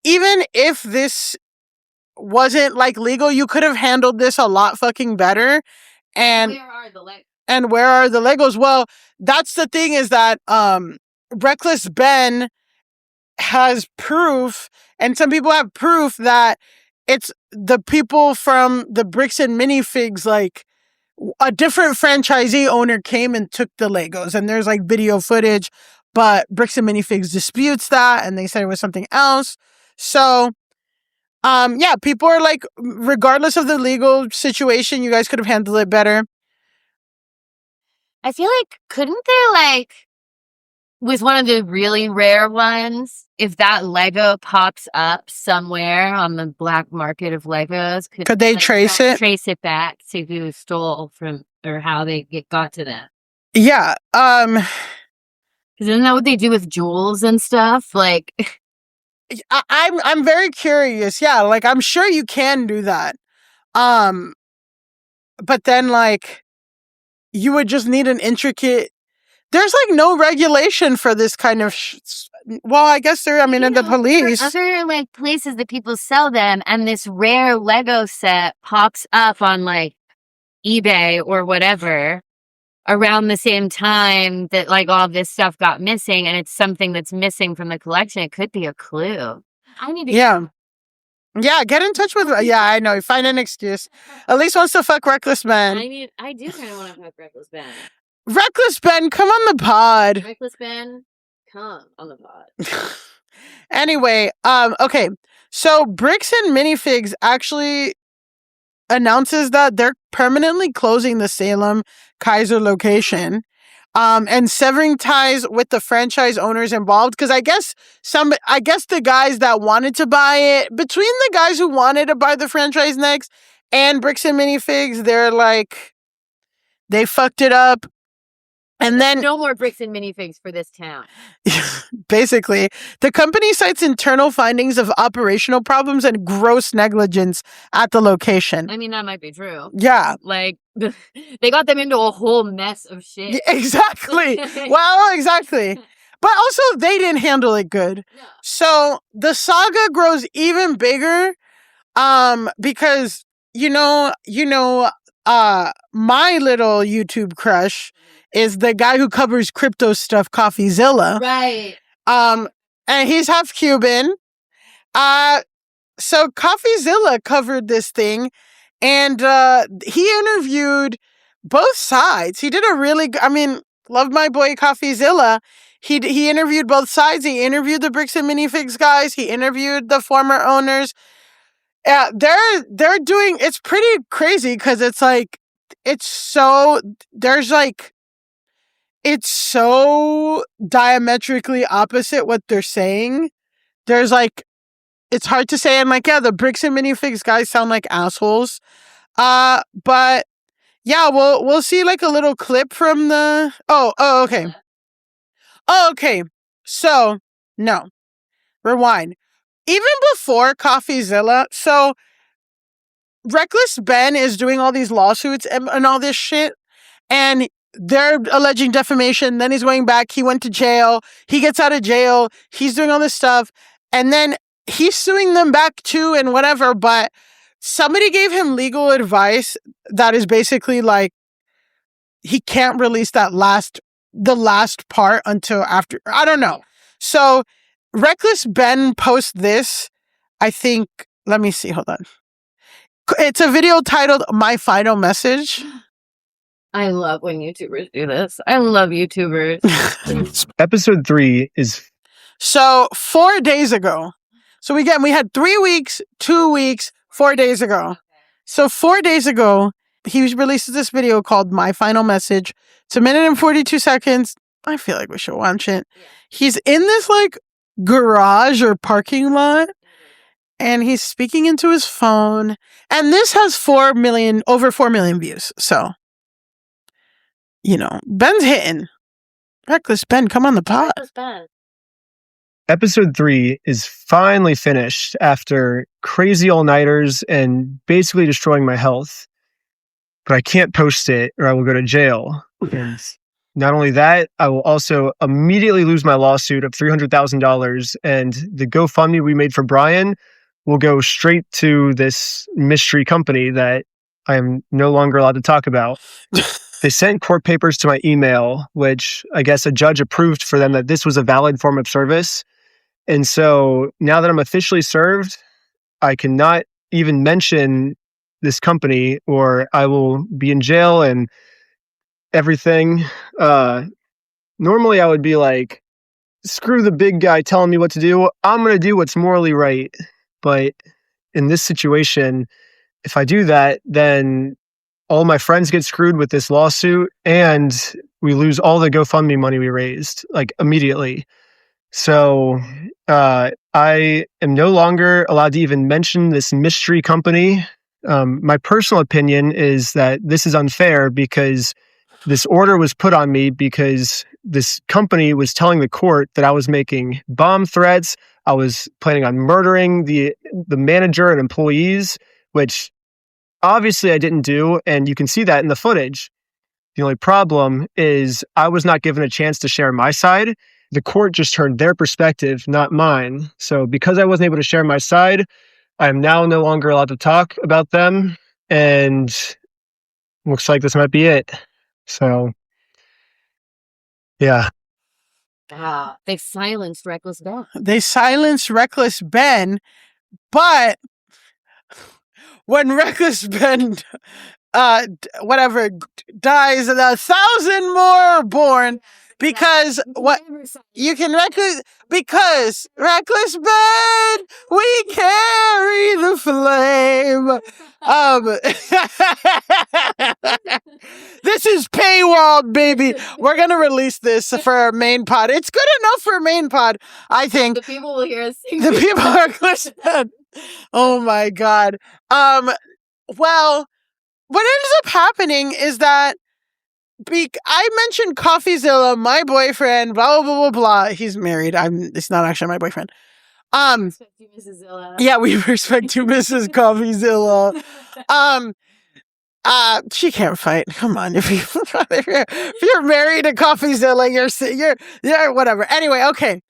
even if this wasn't like legal, you could have handled this a lot fucking better. And where are the Legos? And where are the Legos? Well, that's the thing is that Reckless Ben has proof, and some people have proof that it's the people from the Bricks and Minifigs, like, a different franchisee owner came and took the Legos, and there's like video footage, but Bricks and Minifigs disputes that, and they said it was something else. So, yeah, people are like, regardless of the legal situation, you guys could have handled it better. I feel like, couldn't they, like, with one of the really rare ones, if that Lego pops up somewhere on the black market of Legos, could they trace it? Trace it back to who stole from, or how they got to them? Yeah. Because isn't that what they do with jewels and stuff? Like, I'm very curious. Yeah, like, I'm sure you can do that. But then, like, you would just need an intricate. There's like no regulation for this kind of. Well, I guess there. I mean, in the police, other like places that people sell them, and this rare Lego set pops up on like eBay or whatever around the same time that like all this stuff got missing, and it's something that's missing from the collection. It could be a clue. I need to. Yeah, get in touch with. Yeah, I know. Find an excuse. At least wants to fuck Reckless Ben. I do kind of want to fuck Reckless Ben. Reckless Ben, come on the pod. Reckless Ben, come on the pod. Anyway, okay. So Bricks and Minifigs actually announces that they're permanently closing the Salem Kaiser location. And severing ties with the franchise owners involved. Because I guess the guys that wanted to buy it, between the guys who wanted to buy the franchise next and Bricks and Minifigs, they're like, they fucked it up. And then no more Bricks and Minifigs for this town. Basically, the company cites internal findings of operational problems and gross negligence at the location. I mean, that might be true. Yeah. Like, they got them into a whole mess of shit. Yeah, exactly. Well, exactly. But also, they didn't handle it good. No. So the saga grows even bigger, because my little YouTube crush is the guy who covers crypto stuff, CoffeeZilla. Right. And he's half Cuban. So CoffeeZilla covered this thing, and he interviewed both sides. He did a really, love my boy CoffeeZilla. He interviewed both sides. He interviewed the Bricks and Minifigs guys. He interviewed the former owners. Yeah, they're doing. It's pretty crazy because it's like it's so diametrically opposite what they're saying. There's like, it's hard to say. I'm like, yeah, the Bricks and Minifigs guys sound like assholes. But yeah, we'll see like a little clip from the. Okay. Okay. So no, rewind. Even before CoffeeZilla, so Reckless Ben is doing all these lawsuits and all this shit, and they're alleging defamation. Then he's going back. He went to jail. He gets out of jail. He's doing all this stuff, and then he's suing them back too and whatever. But somebody gave him legal advice that is basically like he can't release the last part until after. I don't know. So Reckless Ben posts this. I think. Let me see. Hold on. It's a video titled "My Final Message." I love when YouTubers do this. I love YouTubers. Episode 3 is... So 4 days ago. So we had 3 weeks, 2 weeks, 4 days ago. So 4 days ago, he released this video called "My Final Message." It's 1 minute and 42 seconds. I feel like we should watch it. He's in this like garage or parking lot, and he's speaking into his phone. And this has over 4 million views. So, Ben's hitting. Reckless Ben, come on the pod. Episode 3 is finally finished after crazy all-nighters and basically destroying my health. But I can't post it or I will go to jail. And not only that, I will also immediately lose my lawsuit of $300,000, and the GoFundMe we made for Brian will go straight to this mystery company that I am no longer allowed to talk about. They sent court papers to my email, which I guess a judge approved for them that this was a valid form of service. And so now that I'm officially served, I cannot even mention this company or I will be in jail and everything. Normally I would be like, screw the big guy telling me what to do. I'm going to do what's morally right. But in this situation, if I do that, then all my friends get screwed with this lawsuit and we lose all the GoFundMe money we raised, like immediately. So I am no longer allowed to even mention this mystery company. My personal opinion is that this is unfair because this order was put on me because this company was telling the court that I was making bomb threats. I was planning on murdering the manager and employees, which obviously I didn't do. And you can see that in the footage. The only problem is I was not given a chance to share my side. The court just heard their perspective, not mine. So because I wasn't able to share my side, I am now no longer allowed to talk about them. And looks like this might be it. So, yeah. They silenced Reckless Ben. They silenced Reckless Ben, but when Reckless Ben, dies, 1,000 more are born. Because Reckless Ben, we carry the flame. This is paywalled, baby. We're gonna release this for our main pod. It's good enough for a main pod, I think. The people will hear us sing. The people are listening. Oh my god. Well, what ends up happening is that I mentioned CoffeeZilla, my boyfriend, blah, blah, blah, blah, blah. He's married. It's not actually my boyfriend. Respect you, Mrs. Zilla. Yeah, we respect you, Mrs. CoffeeZilla. She can't fight. Come on. If you're married to CoffeeZilla, you're whatever. Anyway, okay.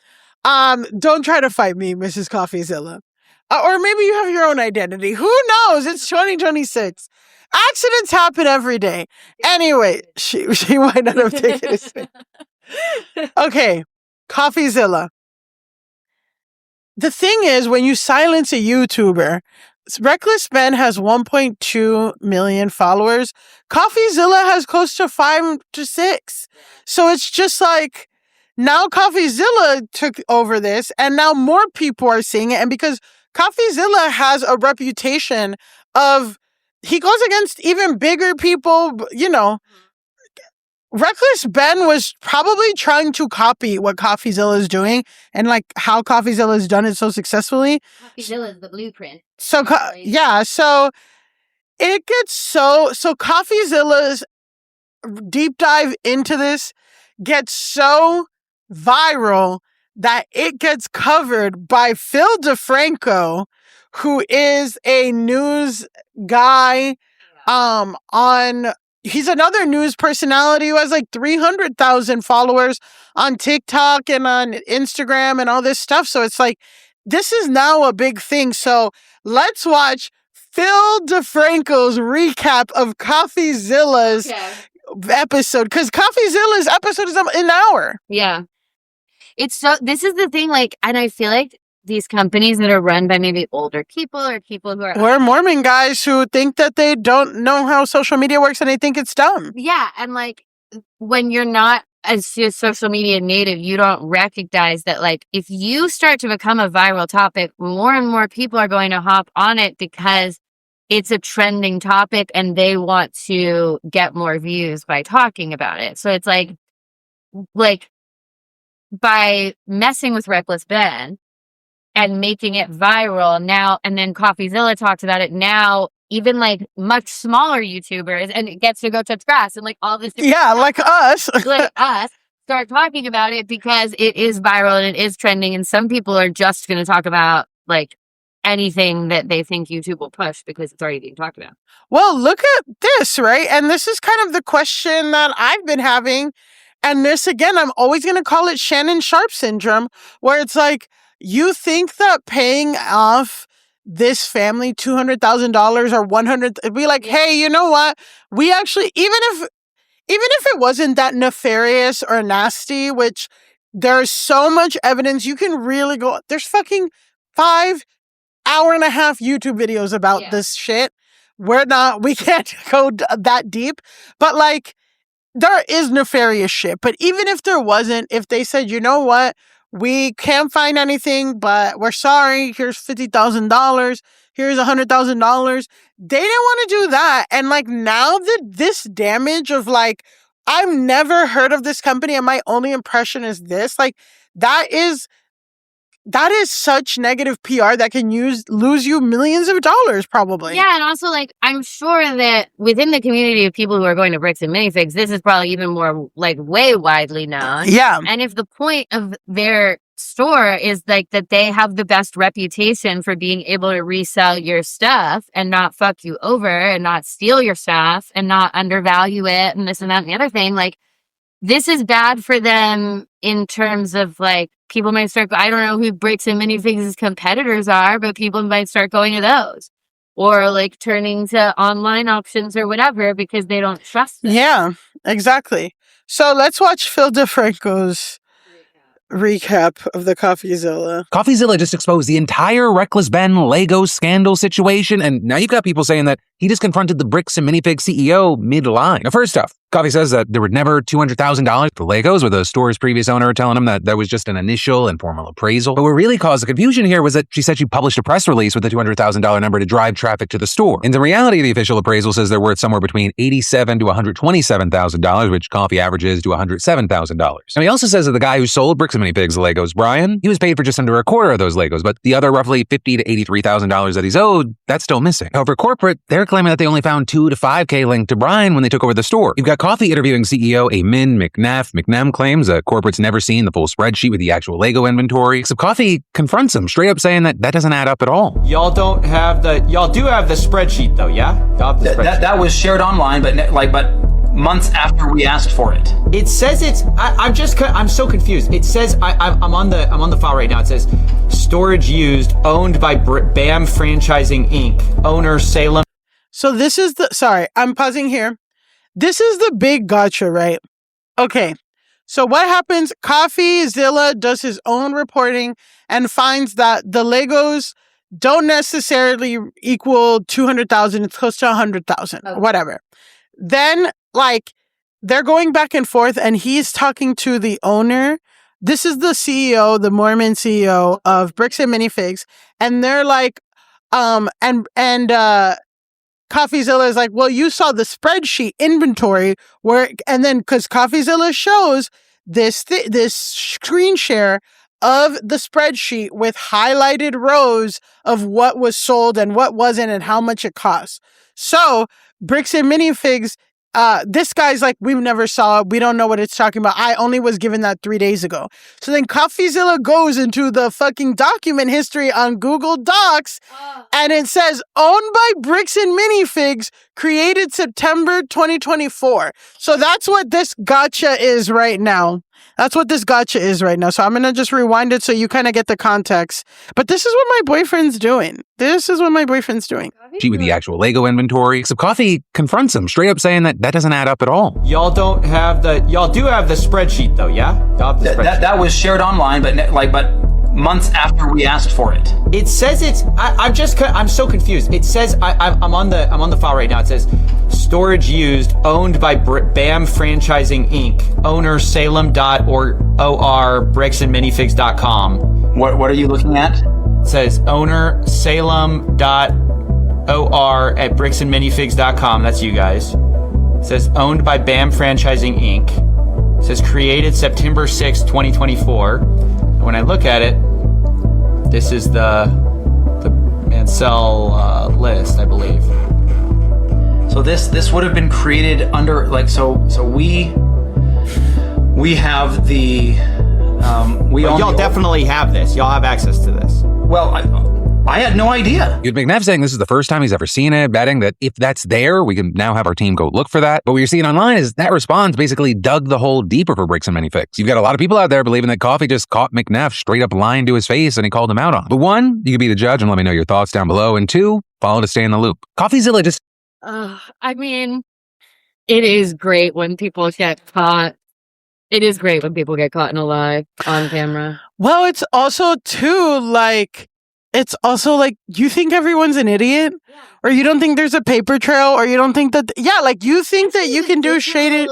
Don't try to fight me, Mrs. CoffeeZilla. Or maybe you have your own identity. Who knows? It's 2026. Accidents happen every day. Anyway, she might not have taken it. Okay, CoffeeZilla. The thing is, when you silence a YouTuber, Reckless Ben has 1.2 million followers. CoffeeZilla has close to 5 to 6. So it's just like, now CoffeeZilla took over this, and now more people are seeing it. And because CoffeeZilla has a reputation of, he goes against even bigger people, you know. Reckless Ben was probably trying to copy what CoffeeZilla is doing and like how CoffeeZilla has done it so successfully. CoffeeZilla is the blueprint. So so it gets so CoffeeZilla's deep dive into this gets so viral that it gets covered by Phil DeFranco, who is a news guy he's another news personality who has like 300,000 followers on TikTok and on Instagram and all this stuff. So it's like, this is now a big thing. So let's watch Phil DeFranco's recap of CoffeeZilla's episode, because CoffeeZilla's episode is an hour. Yeah. This is the thing, like, and I feel like these companies that are run by maybe older people or people who are... Or Mormon guys who think that they don't know how social media works and they think it's dumb. Yeah, and like, when you're not a social media native, you don't recognize that, like, if you start to become a viral topic, more and more people are going to hop on it because it's a trending topic and they want to get more views by talking about it. So it's like by messing with Reckless Ben and making it viral now, and then CoffeeZilla talks about it now, even like much smaller YouTubers, and it gets to go touch grass and like all this. Yeah, like us. Like us start talking about it because it is viral and it is trending, and some people are just going to talk about like anything that they think YouTube will push because it's already being talked about. Well, look at this, right? And this is kind of the question that I've been having. And this, again, I'm always going to call it Shannon Sharp syndrome, where it's like, you think that paying off this family $200,000 or $100,000, it'd be like, hey, you know what? We actually, even if it wasn't that nefarious or nasty, which there's so much evidence, you can really go, there's fucking 5 hour-and-a-half YouTube videos about this shit. We can't go that deep, but like, there is nefarious shit. But even if there wasn't, if they said, you know what, we can't find anything, but we're sorry, here's $50,000, here's $100,000, they didn't want to do that. And like, now that this damage of like, I've never heard of this company and my only impression is this, like, that is such negative PR that can lose you millions of dollars, probably. Yeah, and also, like, I'm sure that within the community of people who are going to Bricks and Minifigs, this is probably even more, like, way widely known. Yeah. And if the point of their store is, like, that they have the best reputation for being able to resell your stuff and not fuck you over and not steal your stuff and not undervalue it and this and that and the other thing, like, this is bad for them in terms of, like, people might start, I don't know who Bricks and Minifigs' competitors are, but people might start going to those. Or, like, turning to online options or whatever because they don't trust them. Yeah, exactly. So let's watch Phil DeFranco's recap of the CoffeeZilla. CoffeeZilla just exposed the entire Reckless Ben Lego scandal situation, and now you've got people saying that he just confronted the Bricks and Minifigs CEO mid-line. Now, first off, Coffee says that there were never $200,000 for Legos, with the store's previous owner telling him that that was just an initial informal appraisal. But what really caused the confusion here was that she said she published a press release with the $200,000 number to drive traffic to the store. In the reality, the official appraisal says they're worth somewhere between $87,000 to $127,000, which Coffee averages to $107,000. Now, he also says that the guy who sold Bricks and Minifigs Legos, Brian, he was paid for just under a quarter of those Legos, but the other roughly $50,000 to $83,000 that he's owed, that's still missing. However, corporate, they're claiming that they only found $2,000 to $5,000 linked to Brian when they took over the store. You've got Coffee interviewing CEO Amin McNeff claims that corporate's never seen the full spreadsheet with the actual Lego inventory. So Coffee confronts him, straight up saying that doesn't add up at all. Y'all do have the spreadsheet though, yeah? Y'all have the spreadsheet. That was shared online, but months after we asked for it. It says I'm so confused. It says I'm on the file right now. It says storage used, owned by BAM Franchising Inc. Owner Salem. So this is I'm pausing here. This is the big gotcha, right? Okay. So what happens? CoffeeZilla does his own reporting and finds that the Legos don't necessarily equal 200,000. It's close to 100,000, whatever. Then, like, they're going back and forth, and he's talking to the owner. This is the CEO, the Mormon CEO of Bricks and Minifigs, and they're like, CoffeeZilla is like, well, you saw the spreadsheet inventory and then because CoffeeZilla shows this screen share of the spreadsheet with highlighted rows of what was sold and what wasn't and how much it costs. So Bricks and Minifigs, this guy's like, we never saw it. We don't know what it's talking about. I only was given that 3 days ago. So then CoffeeZilla goes into the fucking document history on Google Docs and it says owned by Bricks and Minifigs, created September 2024. So that's what this gotcha is right now. So I'm going to just rewind it so you kind of get the context. But this is what my boyfriend's doing. Sheet with the actual Lego inventory. So Coffee confronts him, straight up saying that doesn't add up at all. Y'all do have the spreadsheet though, yeah? Y'all have the spreadsheet. That was shared online, but months after we asked for it. It says I'm so confused. It says I'm on the file right now. It says storage used, owned by BAM Franchising Inc. Owner Salem.or bricksandminifigs.com. What are you looking at? It says owner Salem.or at bricksandminifigs.com. That's you guys. It says owned by BAM Franchising Inc. It says created September 6, 2024. When I look at it, this is the Mansell list, I believe. So this would have been created under we have the y'all definitely have this. Y'all have access to this. Well, I had no idea. You'd McNabb saying this is the first time he's ever seen it, betting that if that's there, we can now have our team go look for that. But what you're seeing online is that response basically dug the hole deeper for Bricks and Minifigs. You've got a lot of people out there believing that Coffee just caught McNabb straight up lying to his face and he called him out on. But one, you can be the judge and let me know your thoughts down below. And two, follow to stay in the loop. CoffeeZilla just... I mean, it is great when people get caught. It is great when people get caught in a lie on camera. Well, it's also too like... It's also like, you think everyone's an idiot? Yeah. Or you don't think there's a paper trail? Or you don't think that... you think that you can do shaded...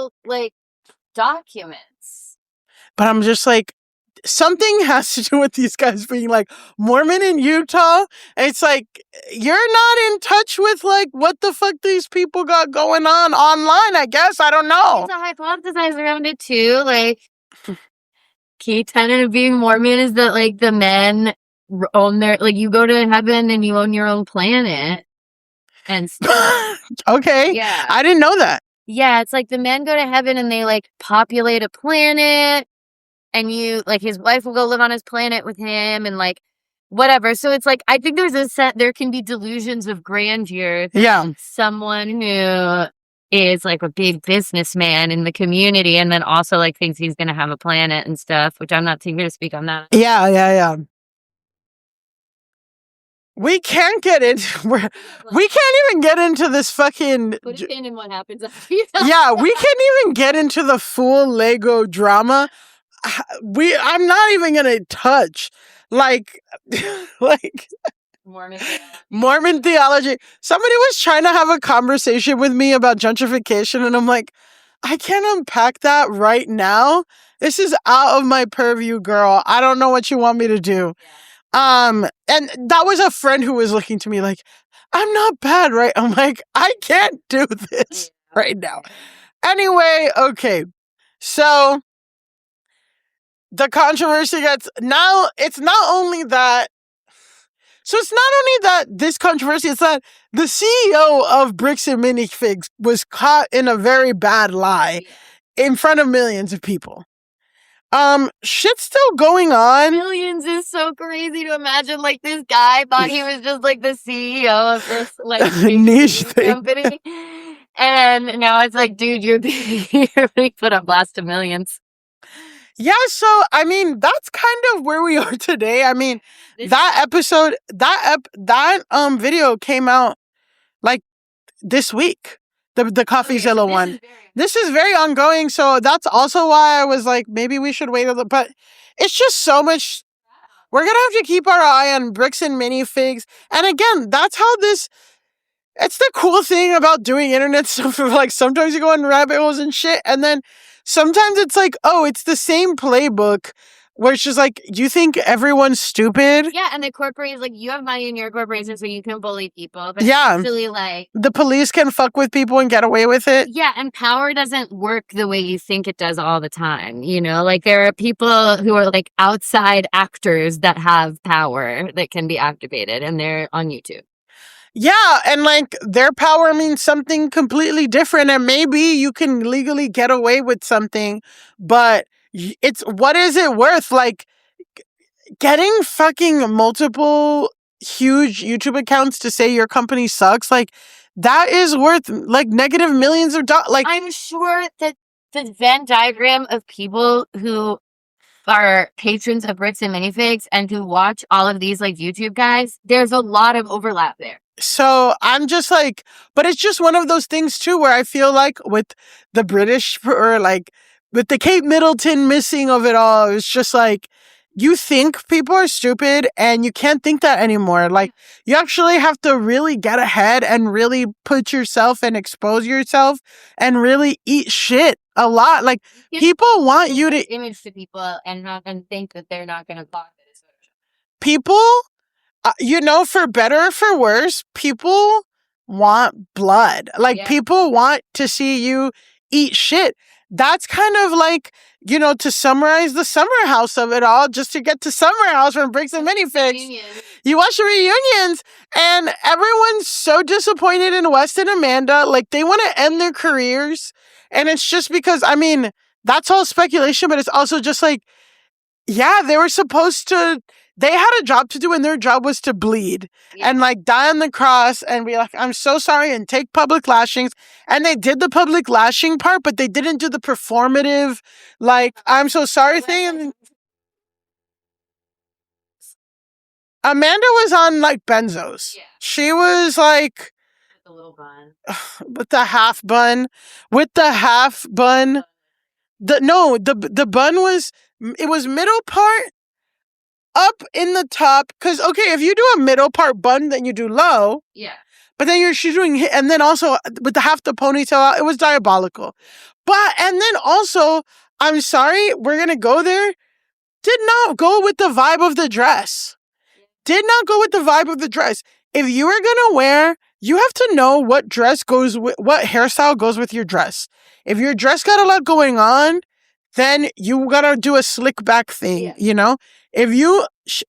documents. But I'm just like, something has to do with these guys being like, Mormon in Utah? It's like, you're not in touch with like, what the fuck these people got going on online, I guess. I don't know. It's a hypothesize around it too. Like, key tenet of being Mormon is that like the men... own their you go to heaven and you own your own planet and stuff. Okay. Yeah. I didn't know that. Yeah, it's like the men go to heaven and they like populate a planet and you like his wife will go live on his planet with him and like whatever. So it's like I think there can be delusions of grandeur. Yeah. Someone who is like a big businessman in the community and then also like thinks he's gonna have a planet and stuff, which I'm not here to speak on that. Yeah. We can't get into. We can't even get into this fucking. Put a pin in what happens. Yeah, we can't even get into the full Lego drama. I'm not even gonna touch like Mormon theology. Somebody was trying to have a conversation with me about gentrification, and I'm like, I can't unpack that right now. This is out of my purview, girl. I don't know what you want me to do. And that was a friend who was looking to me like, I'm not bad, right? I'm like, I can't do this right now. Anyway, okay. So the controversy gets now it's not only that. So it's not only that this controversy, it's that the CEO of Bricks and Minifigs was caught in a very bad lie in front of millions of people. Shit's still going on. Millions is so crazy to imagine. Like this guy thought he was just like the CEO of this like niche thing. company, And now it's like, dude, you're being put on blast to millions. Yeah, so I mean, that's kind of where we are today. I mean, that episode, that video came out like this week. The CoffeeZilla one. This is very ongoing, so that's also why I was like, maybe we should wait a little. But it's just so much. We're gonna have to keep our eye on Bricks and Minifigs, and again, that's how this. It's the cool thing about doing internet stuff. Like sometimes you go in rabbit holes and shit, and then sometimes it's like, oh, it's the same playbook where it's just like, you think everyone's stupid? Yeah, and the corporation, like, you have money in your corporation so you can bully people. But Yeah. actually, like, The police can fuck with people and get away with it. yeah, and power doesn't work the way you think it does all the time. You know, like, there are people who are like outside actors that have power that can be activated, and they're on YouTube. Yeah, and like their power means something completely different, and maybe you can legally get away with something, but it's what is it worth? Like getting fucking multiple huge YouTube accounts to say your company sucks, like that is worth like negative millions of dollars. Like I'm sure that the Venn diagram of people who are patrons of Bricks and Minifigs and who watch all of these like YouTube guys, there's a lot of overlap there. So I'm just like, but it's just one of those things too, where I feel like with the British or like with the Kate Middleton missing of it all, it's just like, you think people are stupid and you can't think that anymore. Like you actually have to really get ahead and really put yourself and expose yourself and really eat shit a lot. Like people want you to image to people and not and think that they're not going to block it. People, you know, for better or for worse, people want blood. Like people want to see you eat shit. That's kind of like, you know, to summarize the summer house of it all, just to get to summer house from Bricks and Minifigs. You watch the reunions and everyone's so disappointed in West and Amanda. Like they want to end their careers. And it's just because, I mean, that's all speculation, but it's also just like, yeah, they were supposed to, they had a job to do and their job was to bleed and like die on the cross and be like, I'm so sorry, and take public lashings. And they did the public lashing part, but they didn't do the performative, like, I'm so sorry thing. And Amanda was on like benzos. She was like, the little bun. with the half bun, the bun was, it was middle part up in the top, because okay, if you do a middle part bun, then you do low. Yeah. But then she's doing, and then also with the half the ponytail out, it was diabolical. But, and then also, I'm sorry, we're gonna go there, did not go with the vibe of the dress. Did not go with the vibe of the dress. If you are gonna wear, you have to know what dress goes with, what hairstyle goes with your dress. If your dress got a lot going on, then you gotta do a slick back thing, you know? If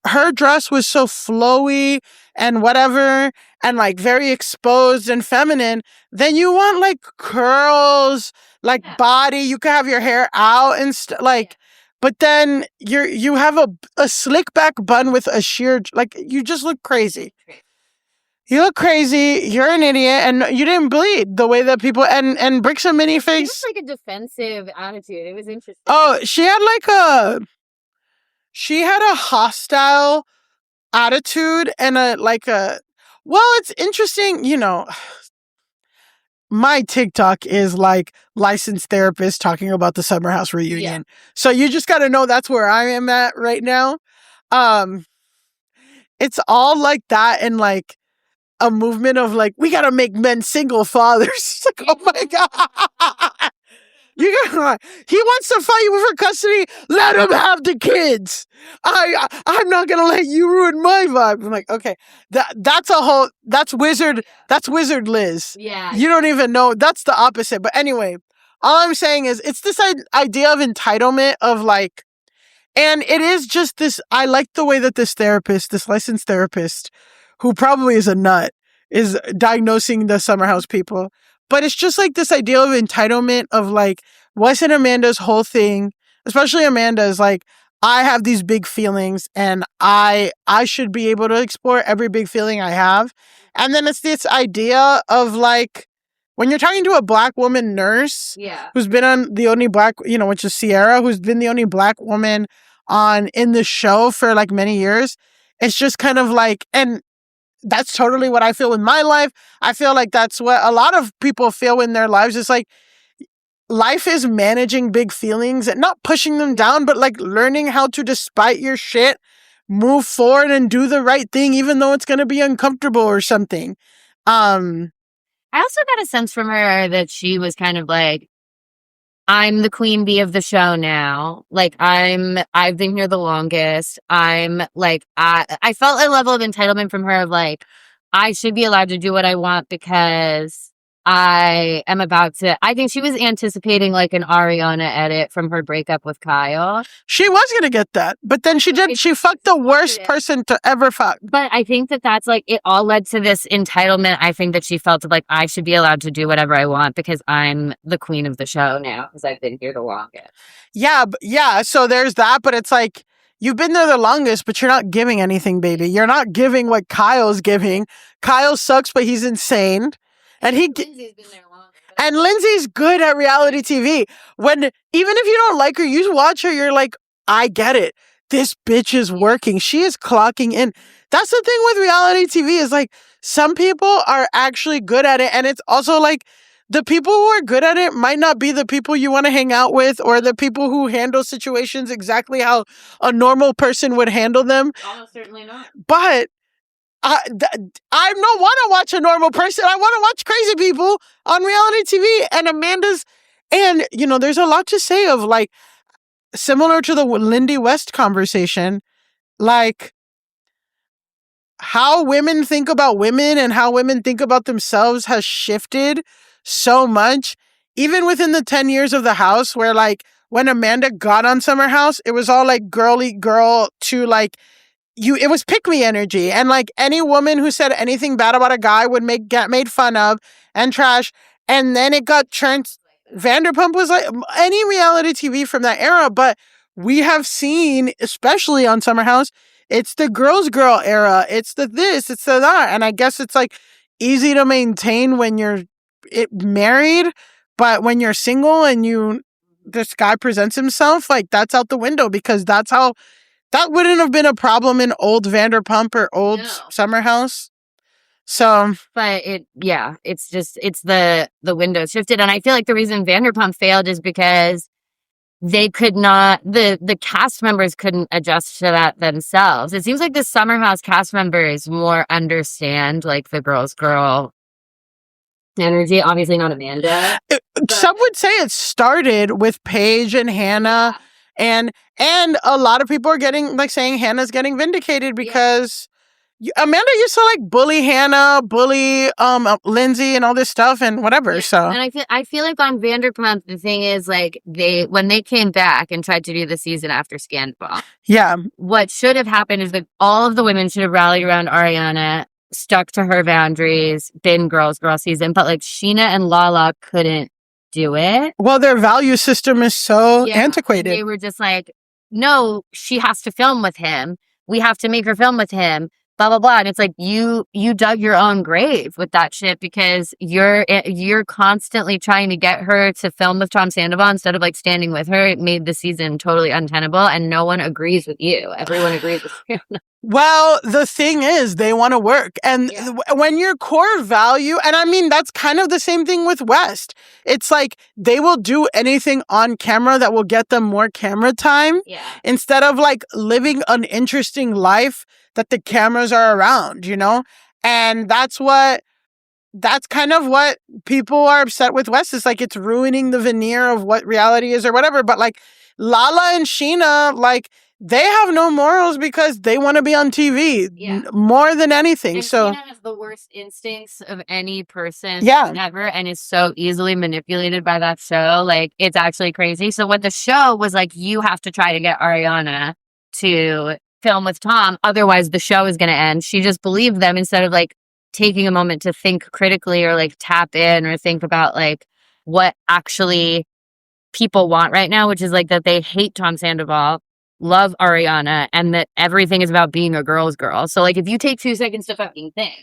her dress was so flowy and whatever, and like very exposed and feminine, then you want like curls, like body, you can have your hair out and like, but then you have a slick back bun with a sheer, like you just look crazy. You look crazy. You're an idiot, and you didn't bleed the way that people and Bricks and Minifigs. It was like a defensive attitude. It was interesting. Oh, she had a hostile attitude and well, it's interesting, you know. My TikTok is like licensed therapist talking about the summer house reunion. So you just got to know that's where I am at right now. It's all like that, and like a movement of like, we gotta make men single fathers. It's like, oh my God. He wants to fight you for custody. Let him have the kids. I'm not gonna let you ruin my vibe. I'm like, okay, that's wizard Liz. Yeah. You don't even know. That's the opposite. But anyway, all I'm saying is it's this idea of entitlement of like, and it is just this, I like the way that this licensed therapist, who probably is a nut, is diagnosing the summer house people. But it's just like this idea of entitlement of like Wes and Amanda's whole thing, especially Amanda's like, I have these big feelings and I should be able to explore every big feeling I have. And then it's this idea of like, when you're talking to a black woman nurse who's been on the only black, which is Sierra, who's been the only black woman in the show for like many years, it's just kind of like, and that's totally what I feel in my life. I feel like that's what a lot of people feel in their lives. It's like life is managing big feelings and not pushing them down, but like learning how to, despite your shit, move forward and do the right thing, even though it's going to be uncomfortable or something. I also got a sense from her that she was kind of like, I'm the queen bee of the show now. Like, I've been here the longest. I'm like, I felt a level of entitlement from her of like, I should be allowed to do what I want because I am about to. I think she was anticipating like an Ariana edit from her breakup with Kyle. She was going to get that, but then she did. She fucked the worst person to ever fuck. But I think that's like, it all led to this entitlement. I think that she felt like I should be allowed to do whatever I want because I'm the queen of the show now because I've been here the longest. Yeah. So there's that, but it's like, you've been there the longest, but you're not giving anything, baby. You're not giving what Kyle's giving. Kyle sucks, but he's insane. And Lindsay's been there longer. And Lindsay's good at reality TV. Even if you don't like her, you watch her, you're like, I get it. This bitch is working. She is clocking in. That's the thing with reality TV is like, some people are actually good at it. And it's also like, the people who are good at it might not be the people you want to hang out with or the people who handle situations exactly how a normal person would handle them. Almost certainly not. But I don't want to watch a normal person. I want to watch crazy people on reality TV. And there's a lot to say of like, similar to the Lindy West conversation, like how women think about women and how women think about themselves has shifted so much, even within the 10 years of the house, where like when Amanda got on Summer House, it was all like girly girl to like, it was pick me energy. And like any woman who said anything bad about a guy would get made fun of and trash. And then it got turned. Vanderpump was like any reality TV from that era. But we have seen, especially on Summer House, it's the girls girl era. It's the this, it's the that. And I guess it's like easy to maintain when you're married. But when you're single and this guy presents himself, like that's out the window because that wouldn't have been a problem in old Vanderpump or old Summer House. So, but it's the window shifted. And I feel like the reason Vanderpump failed is because they could not, the cast members couldn't adjust to that themselves. It seems like the Summer House cast members more understand like the girls girl energy. Obviously not Amanda. Some would say it started with Paige and Hannah. And a lot of people are saying Hannah's getting vindicated because Amanda used to like bully Hannah, bully Lindsay and all this stuff and whatever. Yeah. So and I feel like on Vanderpump the thing is like when they came back and tried to do the season after Scandal. Yeah. What should have happened is that all of the women should have rallied around Ariana, stuck to her boundaries, been girl season, but like Sheena and Lala couldn't do it. Well, their value system is so antiquated. They were just like, no, she has to film with him. We have to make her film with him. Blah blah blah. And it's like you dug your own grave with that shit because you're constantly trying to get her to film with Tom Sandoval instead of like standing with her. It made the season totally untenable, and no one agrees with you. Everyone agrees with you. Well, the thing is, they want to work. And when your core value, and I mean, that's kind of the same thing with West. It's like they will do anything on camera that will get them more camera time instead of like living an interesting life that the cameras are around, And that's kind of what people are upset with West. It's like it's ruining the veneer of what reality is or whatever. But like Lala and Sheena, like, they have no morals because they want to be on TV more than anything. And so Sheena has the worst instincts of any person ever and is so easily manipulated by that show. Like, it's actually crazy. So what the show was like, you have to try to get Ariana to film with Tom. Otherwise, the show is going to end. She just believed them instead of like taking a moment to think critically or like tap in or think about like what actually people want right now, which is like that they hate Tom Sandoval, love Ariana, and that everything is about being a girl's girl. So like if you take 2 seconds to fucking think.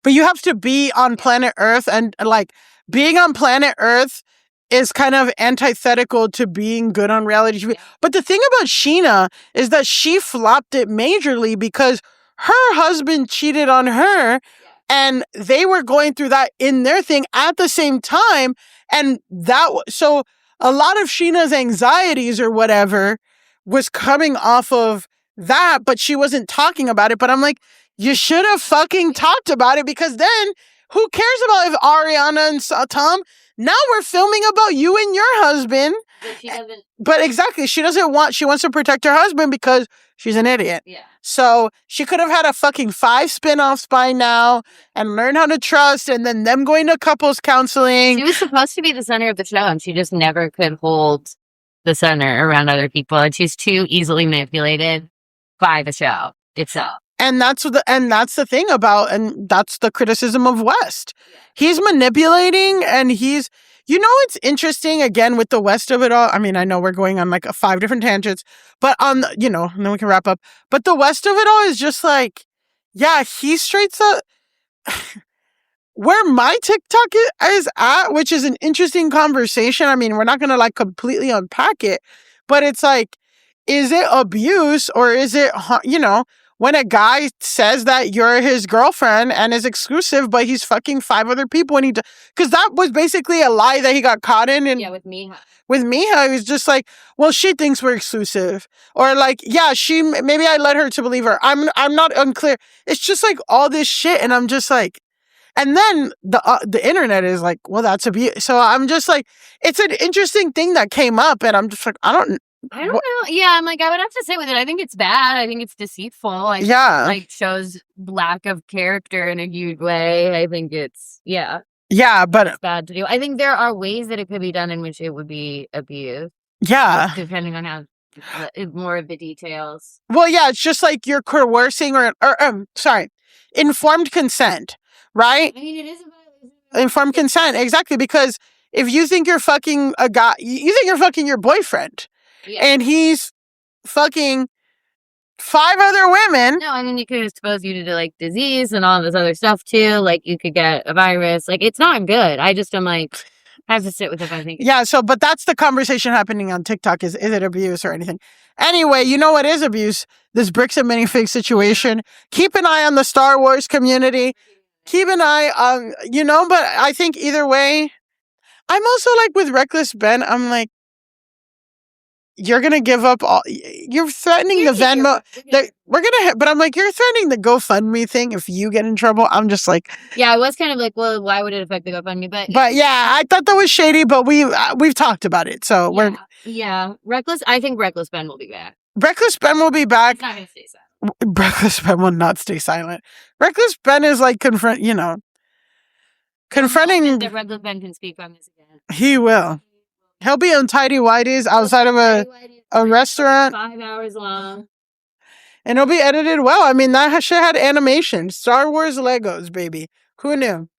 But you have to be on planet Earth and like being on planet Earth is kind of antithetical to being good on reality TV. But the thing about Sheena is that she flopped it majorly because her husband cheated on her and they were going through that in their thing at the same time. And so a lot of Sheena's anxieties or whatever was coming off of that, but she wasn't talking about it. But I'm like, you should have fucking talked about it, because then who cares about if Ariana and Tom? Now we're filming about you and your husband. But she doesn't. But exactly, she wants to protect her husband because she's an idiot. Yeah. So she could have had a fucking 5 spin-offs by now and learn how to trust, and then them going to couples counseling. She was supposed to be the center of the show, and she just never could hold the center around other people. And she's too easily manipulated by the show itself. And that's the thing about, and that's the criticism of West. He's manipulating, and it's interesting again with the West of it all. I mean, I know we're going on like 5 different tangents, but and then we can wrap up. But the West of it all is just like, yeah, he straight up where my TikTok is at, which is an interesting conversation. I mean, we're not going to like completely unpack it, but it's like, is it abuse or is it, when a guy says that you're his girlfriend and is exclusive, but he's fucking 5 other people, and because that was basically a lie that he got caught in. And with Miha. With Miha, he was just like, well, she thinks we're exclusive, or like, yeah, maybe I led her to believe her. I'm not unclear. It's just like all this shit, and I'm just like, and then the internet is like, well, that's abuse. So I'm just like, it's an interesting thing that came up, and I'm just like, I don't know. Yeah, I'm like, I would have to sit with it. I think it's bad. I think it's deceitful. Like shows lack of character in a huge way. I think it's, Yeah, but it's bad to do. I think there are ways that it could be done in which it would be abused. Yeah. Depending on how more of the details. Well, yeah, it's just like you're coercing or informed consent, right? I mean, it is informed consent, exactly, because if you think you're fucking a guy, you think you're fucking your boyfriend. Yeah. And he's fucking 5 other women. No, I mean, it could expose you to like disease and all this other stuff too. Like you could get a virus. Like it's not good. I just am like, I have to sit with it. I think. Yeah. So, but that's the conversation happening on TikTok. Is it abuse or anything? Anyway, you know what is abuse? This Bricks and Minifigs situation. Keep an eye on the Star Wars community. Keep an eye on, but I think either way, I'm also like with Reckless Ben. I'm like, you're going to give up all, you're threatening the Venmo. But I'm like, you're threatening the GoFundMe thing if you get in trouble. I'm just like. Yeah, I was kind of like, well, why would it affect the GoFundMe? But yeah, I thought that was shady, but we've talked about it. So Yeah, I think Reckless Ben will be back. Reckless Ben will be back. He's not going to stay silent. Reckless Ben will not stay silent. Reckless Ben is like confronting. That Reckless Ben can speak on this again. He will. He'll be on Tidy Whities outside of a restaurant. 5 hours long. And it'll be edited well. I mean, that shit had animation. Star Wars Legos, baby. Who knew?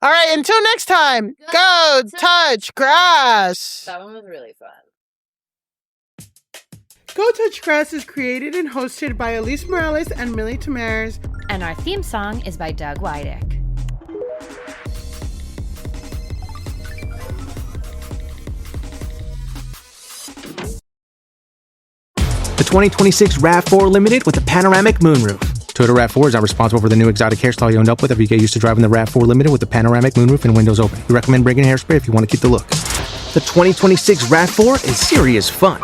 All right, until next time, go touch grass. That one was really fun. Go Touch Grass is created and hosted by Elise Morales and Millie Tamares. And our theme song is by Doug Wydick. The 2026 RAV4 Limited with the panoramic moonroof. Toyota RAV4 is not responsible for the new exotic hairstyle you end up with if you get used to driving the RAV4 Limited with the panoramic moonroof and windows open. We recommend bringing hairspray if you want to keep the look. The 2026 RAV4 is serious fun.